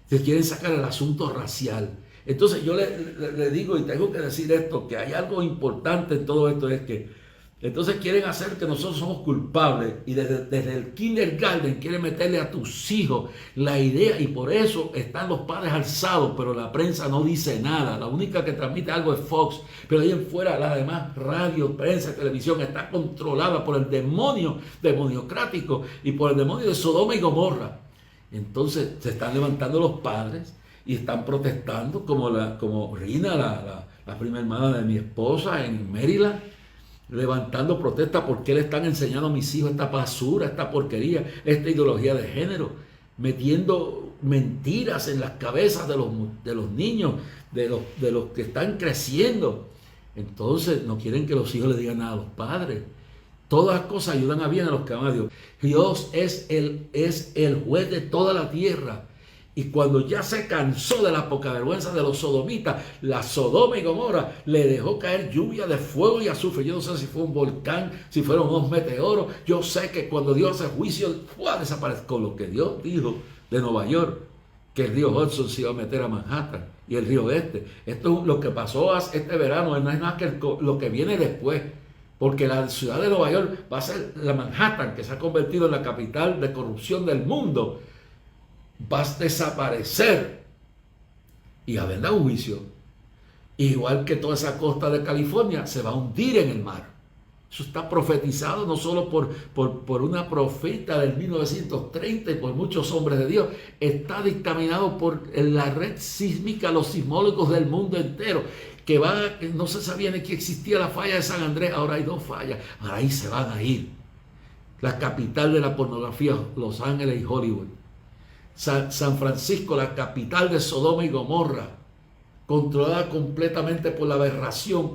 Entonces quieren sacar el asunto racial. Entonces yo le digo, y tengo que decir esto, que hay algo importante en todo esto, es que entonces quieren hacer que nosotros somos culpables, y desde el kindergarten quieren meterle a tus hijos la idea, y por eso están los padres alzados, pero la prensa no dice nada. La única que transmite algo es Fox, pero ahí en fuera la demás radio, prensa, televisión está controlada por el demonio demoniocrático y por el demonio de Sodoma y Gomorra. Entonces se están levantando los padres y están protestando, como Rina, la prima hermana de mi esposa en Maryland, levantando protesta porque le están enseñando a mis hijos esta basura, esta porquería, esta ideología de género, metiendo mentiras en las cabezas de los niños, de los que están creciendo. Entonces no quieren que los hijos le digan nada a los padres. Todas las cosas ayudan a bien a los que aman a Dios. Dios es el juez de toda la tierra. Y cuando ya se cansó de la poca vergüenza de los sodomitas, la Sodoma y Gomorra le dejó caer lluvia de fuego y azufre. Yo no sé si fue un volcán, si fueron unos meteoros. Yo sé que cuando Dios hace juicio, desaparece. Con lo que Dios dijo de Nueva York, que el río Hudson se iba a meter a Manhattan y el río Este. Esto es lo que pasó este verano, no es nada que lo que viene después. Porque la ciudad de Nueva York va a ser la Manhattan, que se ha convertido en la capital de corrupción del mundo. Va a desaparecer y habrá un juicio. Igual que toda esa costa de California se va a hundir en el mar. Eso está profetizado no solo por una profeta del 1930 y por muchos hombres de Dios. Está dictaminado por la red sísmica, los sismólogos del mundo entero. Que no se sabía ni que existía la falla de San Andrés, ahora hay 2 fallas. Ahora ahí se van a ir. La capital de la pornografía, Los Ángeles y Hollywood. San Francisco, la capital de Sodoma y Gomorra, controlada completamente por la aberración,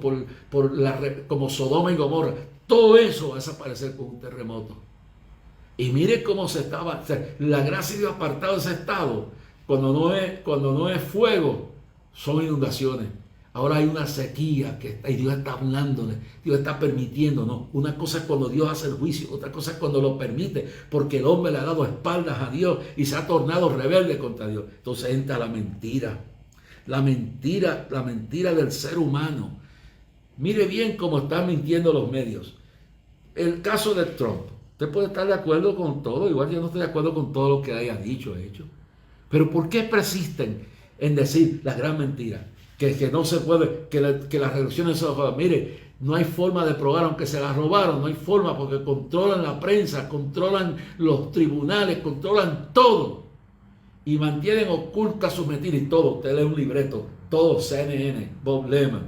como Sodoma y Gomorra. Todo eso va a desaparecer con un terremoto. Y mire cómo la gracia de Dios apartado de ese estado. Cuando no es fuego, son inundaciones. Ahora hay una sequía y Dios está hablándole, Dios está permitiendo, ¿no? Una cosa es cuando Dios hace el juicio, otra cosa es cuando lo permite, porque el hombre le ha dado espaldas a Dios y se ha tornado rebelde contra Dios. Entonces entra la mentira del ser humano. Mire bien cómo están mintiendo los medios. El caso de Trump, usted puede estar de acuerdo con todo, igual yo no estoy de acuerdo con todo lo que haya dicho, hecho. Pero ¿por qué persisten en decir la gran mentira? Que no se puede, que las reducciones se roban. Mire, no hay forma de probar, aunque se las robaron, no hay forma, porque controlan la prensa, controlan los tribunales, controlan todo y mantienen ocultas sus mentiras y todo. Usted lee un libreto, todo, CNN, Bob Lehman,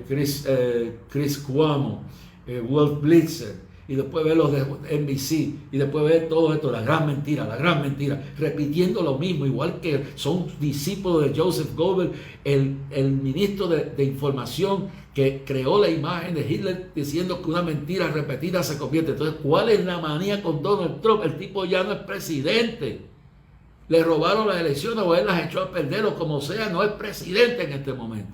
Chris Cuomo, Wolf Blitzer, y después ver los de NBC, y después ver todo esto, la gran mentira, repitiendo lo mismo, igual que son discípulos de Joseph Goebbels, el ministro de información que creó la imagen de Hitler, diciendo que una mentira repetida se convierte. Entonces, ¿cuál es la manía con Donald Trump? El tipo ya no es presidente. Le robaron las elecciones o él las echó a perder o como sea, no es presidente en este momento.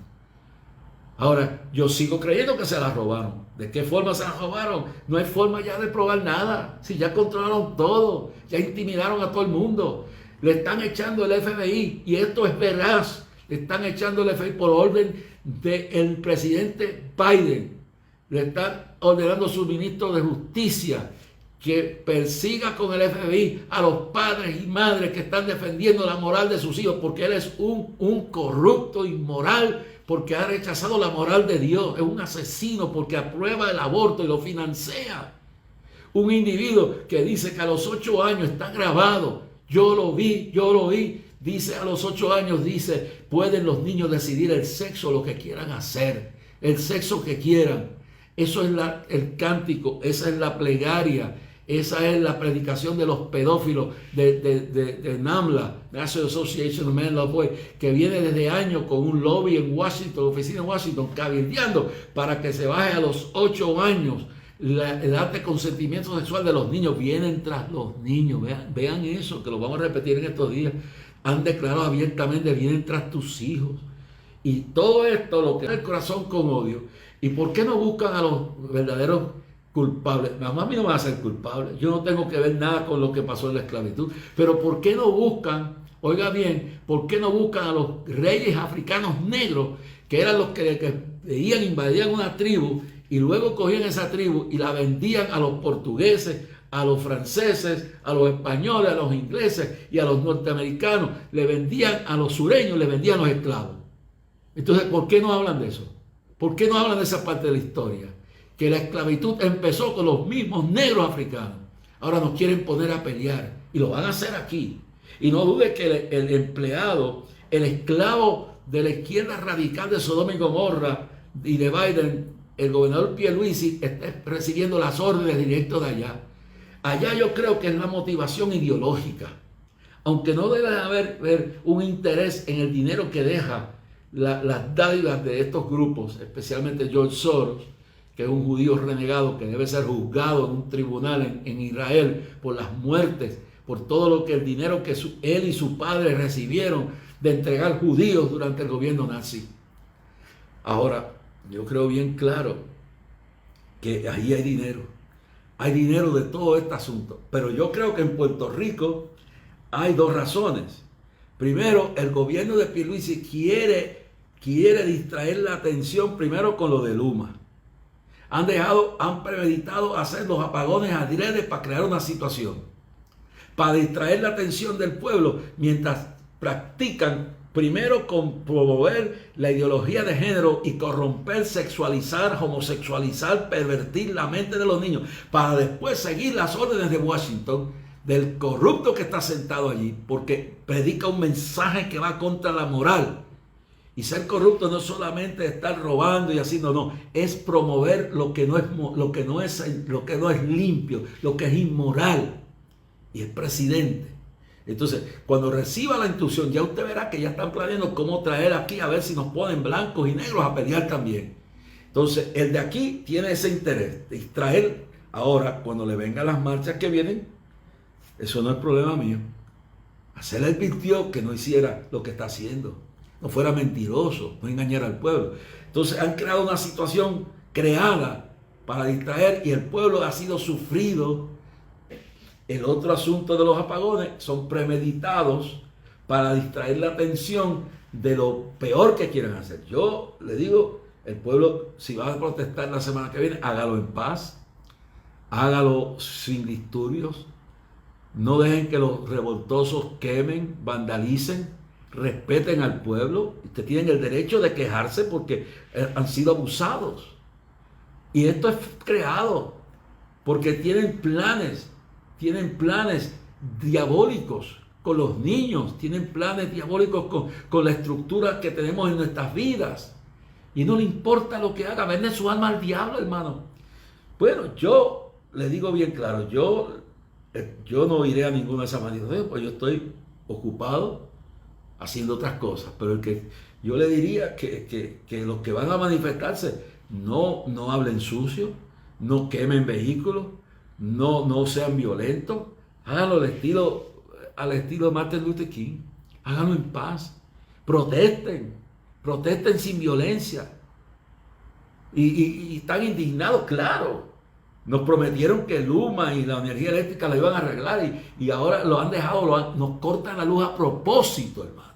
Ahora, yo sigo creyendo que se las robaron. ¿De qué forma se las robaron? No hay forma ya de probar nada. Si ya controlaron todo, ya intimidaron a todo el mundo. Le están echando el FBI, y esto es veraz, le están echando el FBI por orden del presidente Biden. Le están ordenando a su ministro de Justicia que persiga con el FBI a los padres y madres que están defendiendo la moral de sus hijos, porque él es un corrupto inmoral, porque ha rechazado la moral de Dios. Es un asesino porque aprueba el aborto y lo financia. Un individuo que dice que a los 8 años está grabado. Yo lo vi. Dice a los 8 años, dice, pueden los niños decidir el sexo, lo que quieran hacer. El sexo que quieran. Eso es el cántico, esa es la plegaria. Esa es la predicación de los pedófilos de NAMLA, National Association of Men and Love Boys, que viene desde años con un lobby en Washington, oficina en Washington, cabildeando para que se baje a los 8 años la edad de consentimiento sexual de los niños. Vienen tras los niños, vean eso, que lo vamos a repetir en estos días. Han declarado abiertamente, vienen tras tus hijos. Y todo esto lo que da el corazón con odio. ¿Y por qué no buscan a los verdaderos culpables? Mamá, a mí no me va a ser culpable. Yo no tengo que ver nada con lo que pasó en la esclavitud. Pero ¿por qué no buscan, oiga bien, por qué no buscan a los reyes africanos negros, que eran los que veían, invadían una tribu y luego cogían esa tribu y la vendían a los portugueses, a los franceses, a los españoles, a los ingleses y a los norteamericanos? Le vendían a los sureños, le vendían a los esclavos. Entonces, ¿por qué no hablan de eso? ¿Por qué no hablan de esa parte de la historia? Que la esclavitud empezó con los mismos negros africanos. Ahora nos quieren poner a pelear y lo van a hacer aquí. Y no dude que el empleado, el esclavo de la izquierda radical de Sodoma y Gomorra y de Biden, el gobernador Pierluisi, está recibiendo las órdenes directas de allá. Allá yo creo que es la motivación ideológica. Aunque no debe haber un interés en el dinero que deja las dádivas de estos grupos, especialmente George Soros, que es un judío renegado que debe ser juzgado en un tribunal en Israel por las muertes, por todo lo que el dinero que él y su padre recibieron de entregar judíos durante el gobierno nazi. Ahora, yo creo bien claro que ahí hay dinero de todo este asunto, pero yo creo que en Puerto Rico hay 2 razones. Primero, el gobierno de Pierluisi quiere distraer la atención primero con lo de Luma. Han premeditado hacer los apagones adrede para crear una situación, para distraer la atención del pueblo, mientras practican primero con promover la ideología de género y corromper, sexualizar, homosexualizar, pervertir la mente de los niños, para después seguir las órdenes de Washington, del corrupto que está sentado allí, porque predica un mensaje que va contra la moral. Y ser corrupto no es solamente estar robando y así, no, es promover lo que no es limpio, lo que es inmoral. Y es presidente. Entonces, cuando reciba la instrucción, ya usted verá que ya están planeando cómo traer aquí, a ver si nos ponen blancos y negros a pelear también. Entonces, el de aquí tiene ese interés, de distraer. Ahora, cuando le vengan las marchas que vienen, eso no es problema mío. Se le advirtió que no hiciera lo que está haciendo, no fuera mentiroso, no engañara al pueblo. Entonces han creado una situación creada para distraer y el pueblo ha sido sufrido. El otro asunto de los apagones son premeditados para distraer la atención de lo peor que quieren hacer. Yo le digo, el pueblo, si va a protestar la semana que viene, hágalo en paz, hágalo sin disturbios. No dejen que los revoltosos quemen, vandalicen, respeten al pueblo. Ustedes tienen el derecho de quejarse porque han sido abusados. Y esto es creado porque tienen planes diabólicos con los niños, tienen planes diabólicos con la estructura que tenemos en nuestras vidas. Y no le importa lo que haga, venden su alma al diablo, hermano. Bueno, yo le digo bien claro, yo no iré a ninguna de esas manifestaciones, pues yo estoy ocupado haciendo otras cosas, pero yo le diría que los que van a manifestarse no hablen sucio, no quemen vehículos, no sean violentos, háganlo al estilo de Martin Luther King, háganlo en paz, protesten sin violencia, y están indignados, claro. Nos prometieron que Luma y la energía eléctrica la iban a arreglar y ahora lo han dejado, nos cortan la luz a propósito, hermano,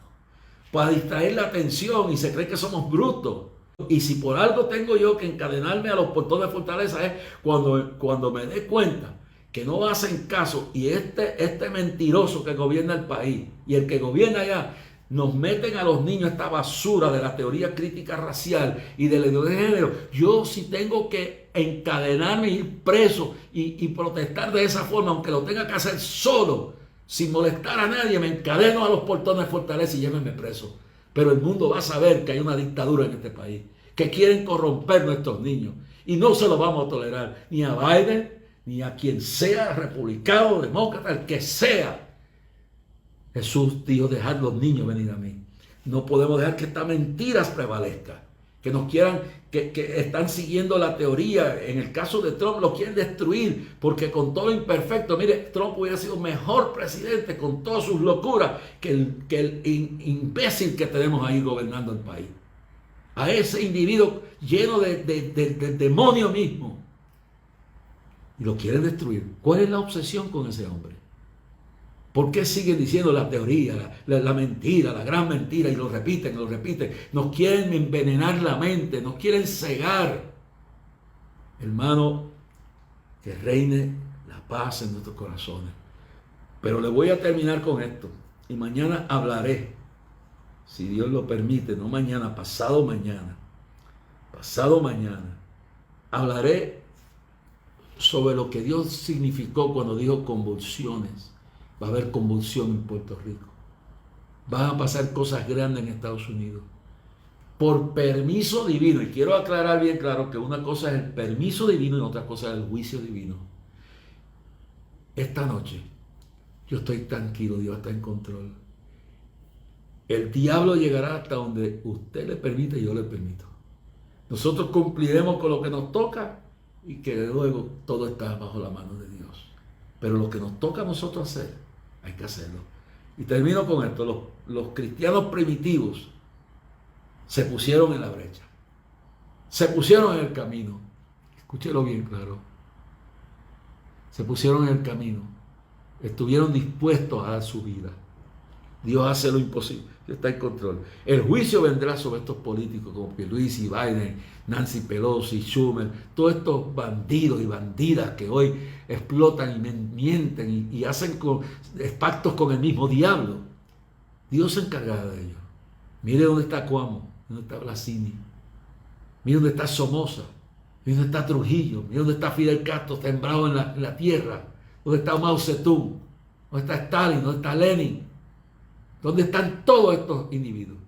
para distraer la atención y se cree que somos brutos. Y si por algo tengo yo que encadenarme a los portones de fortaleza es cuando me dé cuenta que no hacen caso, y este mentiroso que gobierna el país y el que gobierna allá, nos meten a los niños esta basura de la teoría crítica racial y de la ideología de género. Yo si tengo que encadenarme, ir preso y protestar de esa forma, aunque lo tenga que hacer solo, sin molestar a nadie, me encadeno a los portones de Fortaleza y llévenme preso. Pero el mundo va a saber que hay una dictadura en este país, que quieren corromper a nuestros niños, y no se lo vamos a tolerar, ni a Biden, ni a quien sea, republicano, demócrata, el que sea. Jesús dijo, dejad los niños venir a mí. No podemos dejar que estas mentiras prevalezcan, que nos quieran, que están siguiendo la teoría. En el caso de Trump lo quieren destruir, porque con todo imperfecto, mire, Trump hubiera sido mejor presidente con todas sus locuras que el imbécil que tenemos ahí gobernando el país. A ese individuo lleno de demonio mismo. Y lo quieren destruir. ¿Cuál es la obsesión con ese hombre? ¿Por qué siguen diciendo la teoría, la mentira, la gran mentira? Y lo repiten, lo repiten. Nos quieren envenenar la mente, nos quieren cegar. Hermano, que reine la paz en nuestros corazones. Pero le voy a terminar con esto. Y mañana hablaré, si Dios lo permite, no mañana, pasado mañana. Pasado mañana. Hablaré sobre lo que Dios significó cuando dijo convulsiones. Va a haber convulsión en Puerto Rico. Van a pasar cosas grandes en Estados Unidos. Por permiso divino. Y quiero aclarar bien claro que una cosa es el permiso divino y otra cosa es el juicio divino. Esta noche yo estoy tranquilo, Dios está en control. El diablo llegará hasta donde usted le permite y yo le permito. Nosotros cumpliremos con lo que nos toca y que luego todo está bajo la mano de Dios. Pero lo que nos toca a nosotros hacer, hay que hacerlo. Y termino con esto. Los cristianos primitivos se pusieron en la brecha. Se pusieron en el camino. Escúchelo bien claro. Se pusieron en el camino. Estuvieron dispuestos a dar su vida. Dios hace lo imposible. Dios está en control. El juicio vendrá sobre estos políticos como Pierluisi, Biden, Nancy Pelosi, Schumer, todos estos bandidos y bandidas que hoy explotan y mienten y hacen pactos con el mismo diablo. Dios se encargará de ellos. Mire dónde está Cuamo, dónde está Blasini, mire dónde está Somoza, mire dónde está Trujillo, mire dónde está Fidel Castro sembrado en la tierra, dónde está Mao Zedong, dónde está Stalin, dónde está Lenin. ¿Dónde están todos estos individuos?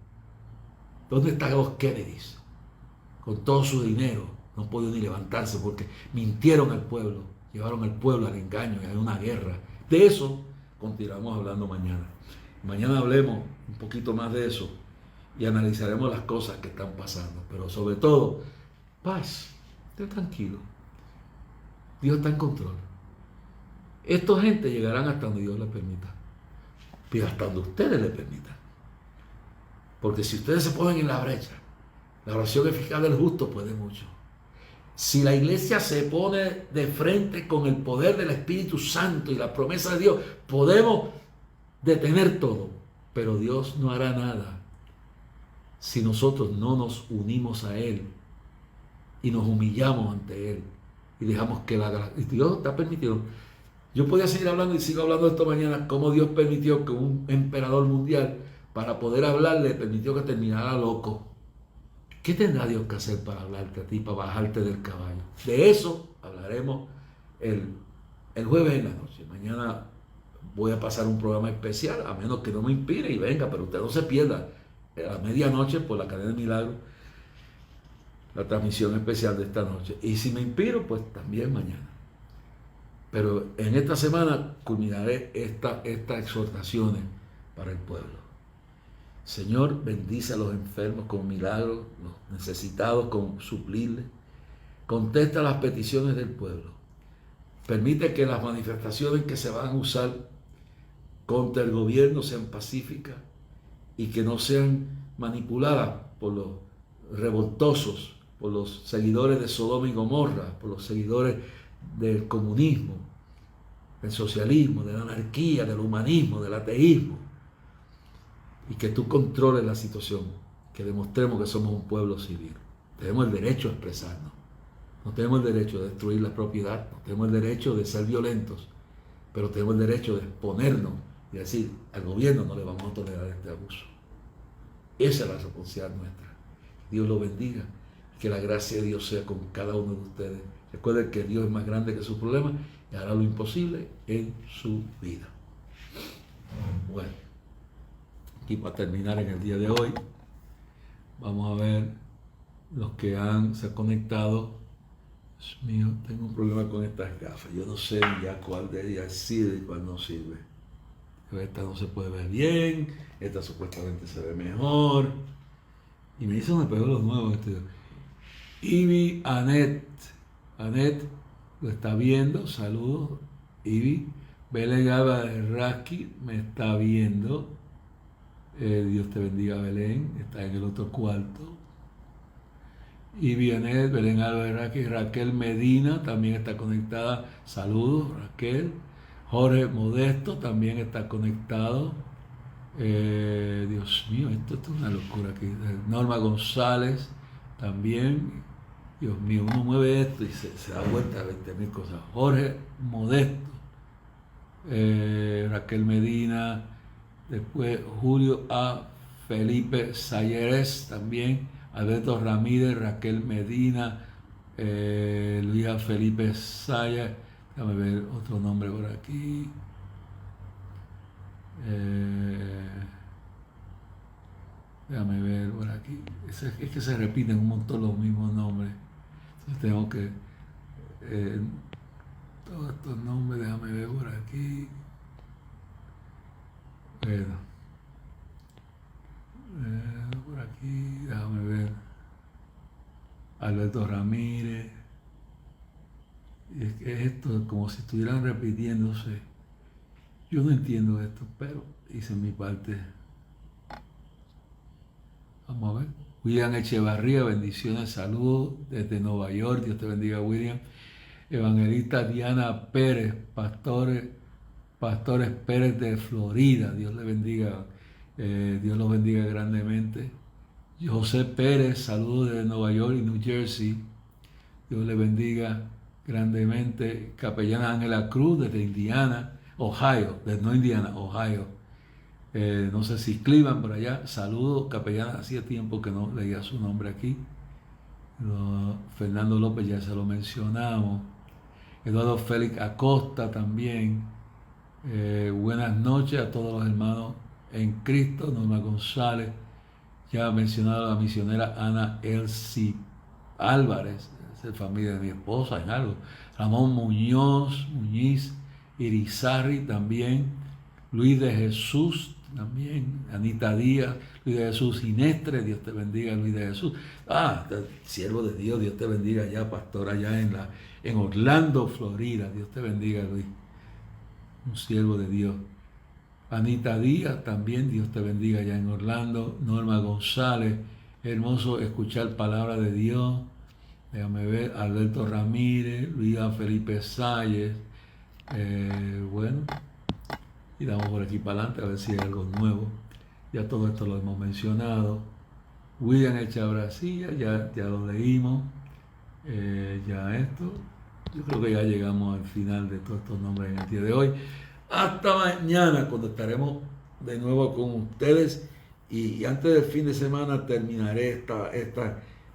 ¿Dónde están los Kennedys? Con todo su dinero, no han podido ni levantarse porque mintieron al pueblo, llevaron al pueblo al engaño y a una guerra. De eso continuamos hablando mañana. Mañana hablemos un poquito más de eso y analizaremos las cosas que están pasando. Pero sobre todo, paz, esté tranquilo. Dios está en control. Esta gente llegarán hasta donde Dios les permita. Pero hasta donde ustedes le permitan. Porque si ustedes se ponen en la brecha, la oración eficaz del justo puede mucho. Si la iglesia se pone de frente con el poder del Espíritu Santo y la promesa de Dios, podemos detener todo. Pero Dios no hará nada si nosotros no nos unimos a Él y nos humillamos ante Él y dejamos que Dios está permitido. Yo podía seguir hablando y sigo hablando esto mañana, cómo Dios permitió que un emperador mundial, para poder hablarle, permitió que terminara loco. ¿Qué tendrá Dios que hacer para hablarte a ti, para bajarte del caballo? De eso hablaremos el jueves en la noche. Mañana voy a pasar un programa especial, a menos que no me inspire y venga, pero usted no se pierda a la medianoche por la cadena de Milagros, la transmisión especial de esta noche. Y si me inspiro, pues también mañana. Pero en esta semana culminaré estas exhortaciones para el pueblo. Señor, bendice a los enfermos con milagros, los necesitados con suplirles. Contesta las peticiones del pueblo. Permite que las manifestaciones que se van a usar contra el gobierno sean pacíficas y que no sean manipuladas por los revoltosos, por los seguidores de Sodoma y Gomorra, por los seguidores del comunismo, del socialismo, de la anarquía, del humanismo, del ateísmo, y que tú controles la situación, que demostremos que somos un pueblo civil. Tenemos el derecho a expresarnos, No tenemos el derecho de destruir la propiedad, no tenemos el derecho de ser violentos, pero tenemos el derecho de exponernos y decir, al gobierno no le vamos a tolerar este abuso. Esa es la responsabilidad nuestra. Dios lo bendiga, que la gracia de Dios sea con cada uno de ustedes. Recuerden que Dios es más grande que sus problemas y hará lo imposible en su vida. Bueno, aquí para terminar en el día de hoy, vamos a ver los que se han conectado. Dios mío, tengo un problema con estas gafas. Yo no sé ya cuál de ellas sirve y cuál no sirve. Esta no se puede ver bien, esta supuestamente se ve mejor. Y me hizo una peor los nuevos. Ivy Anet lo está viendo, saludos. Ivy. Belén Alba de Raski me está viendo. Dios te bendiga, Belén. Está en el otro cuarto. Ivy Anet, Belén Alba de Raski. Raquel Medina también está conectada. Saludos, Raquel. Jorge Modesto también está conectado. Dios mío, esto es una locura aquí. Norma González también. Dios mío, uno mueve esto y se da vuelta a 20,000 cosas. Jorge Modesto. Raquel Medina. Después Julio A. Felipe Sayeres también. Alberto Ramírez, Raquel Medina. Luis A. Felipe Sayeres. Déjame ver otro nombre por aquí. Déjame ver por aquí. Es que se repiten un montón los mismos nombres. Entonces tengo que... todos estos nombres, déjame ver por aquí. Bueno. Por aquí, déjame ver. Alberto Ramírez. Y es que esto es como si estuvieran repitiéndose. Yo no entiendo esto, pero hice mi parte. Vamos a ver. William Echevarría, bendiciones, saludos desde Nueva York. Dios te bendiga, William. Evangelista Diana Pérez, Pastores Pérez de Florida. Dios le bendiga. Dios los bendiga grandemente. José Pérez, saludos desde Nueva York y New Jersey. Dios le bendiga grandemente. Capellana Ángela Cruz desde Indiana, Ohio, no Indiana, Ohio. No sé si Cleveland por allá. Saludos, capellana. Hacía tiempo que no leía su nombre aquí. Fernando López ya se lo mencionamos. Eduardo Félix Acosta también. Buenas noches a todos los hermanos en Cristo. Norma González. Ya ha mencionado a la misionera Ana Elsie Álvarez. Es familia de mi esposa en algo. Ramón Muñiz, Irizarry también. Luis de Jesús también. Anita Díaz, Luis de Jesús Inestre, Dios te bendiga, Luis de Jesús. Siervo de Dios, Dios te bendiga allá, pastor allá en Orlando, Florida. Dios te bendiga, Luis. Un siervo de Dios. Anita Díaz también, Dios te bendiga allá en Orlando. Norma González, hermoso escuchar palabra de Dios. Déjame ver, Alberto Ramírez, Luis Felipe Salles. Bueno, y damos por aquí para adelante a ver si hay algo nuevo. Ya todo esto lo hemos mencionado. William Echabracilla, ya lo leímos. Ya esto. Yo creo que ya llegamos al final de todos estos nombres en el día de hoy. Hasta mañana, cuando estaremos de nuevo con ustedes. Y antes del fin de semana terminaré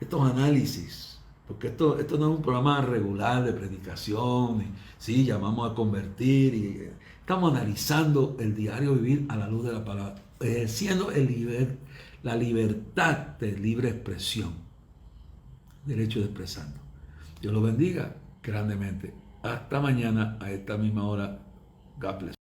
estos análisis. Porque esto no es un programa regular de predicación. Sí, llamamos a convertir. Y estamos analizando el diario vivir a la luz de la palabra. Ejerciendo la libertad de libre expresión. Derecho de expresarnos. Dios los bendiga grandemente. Hasta mañana a esta misma hora. God bless.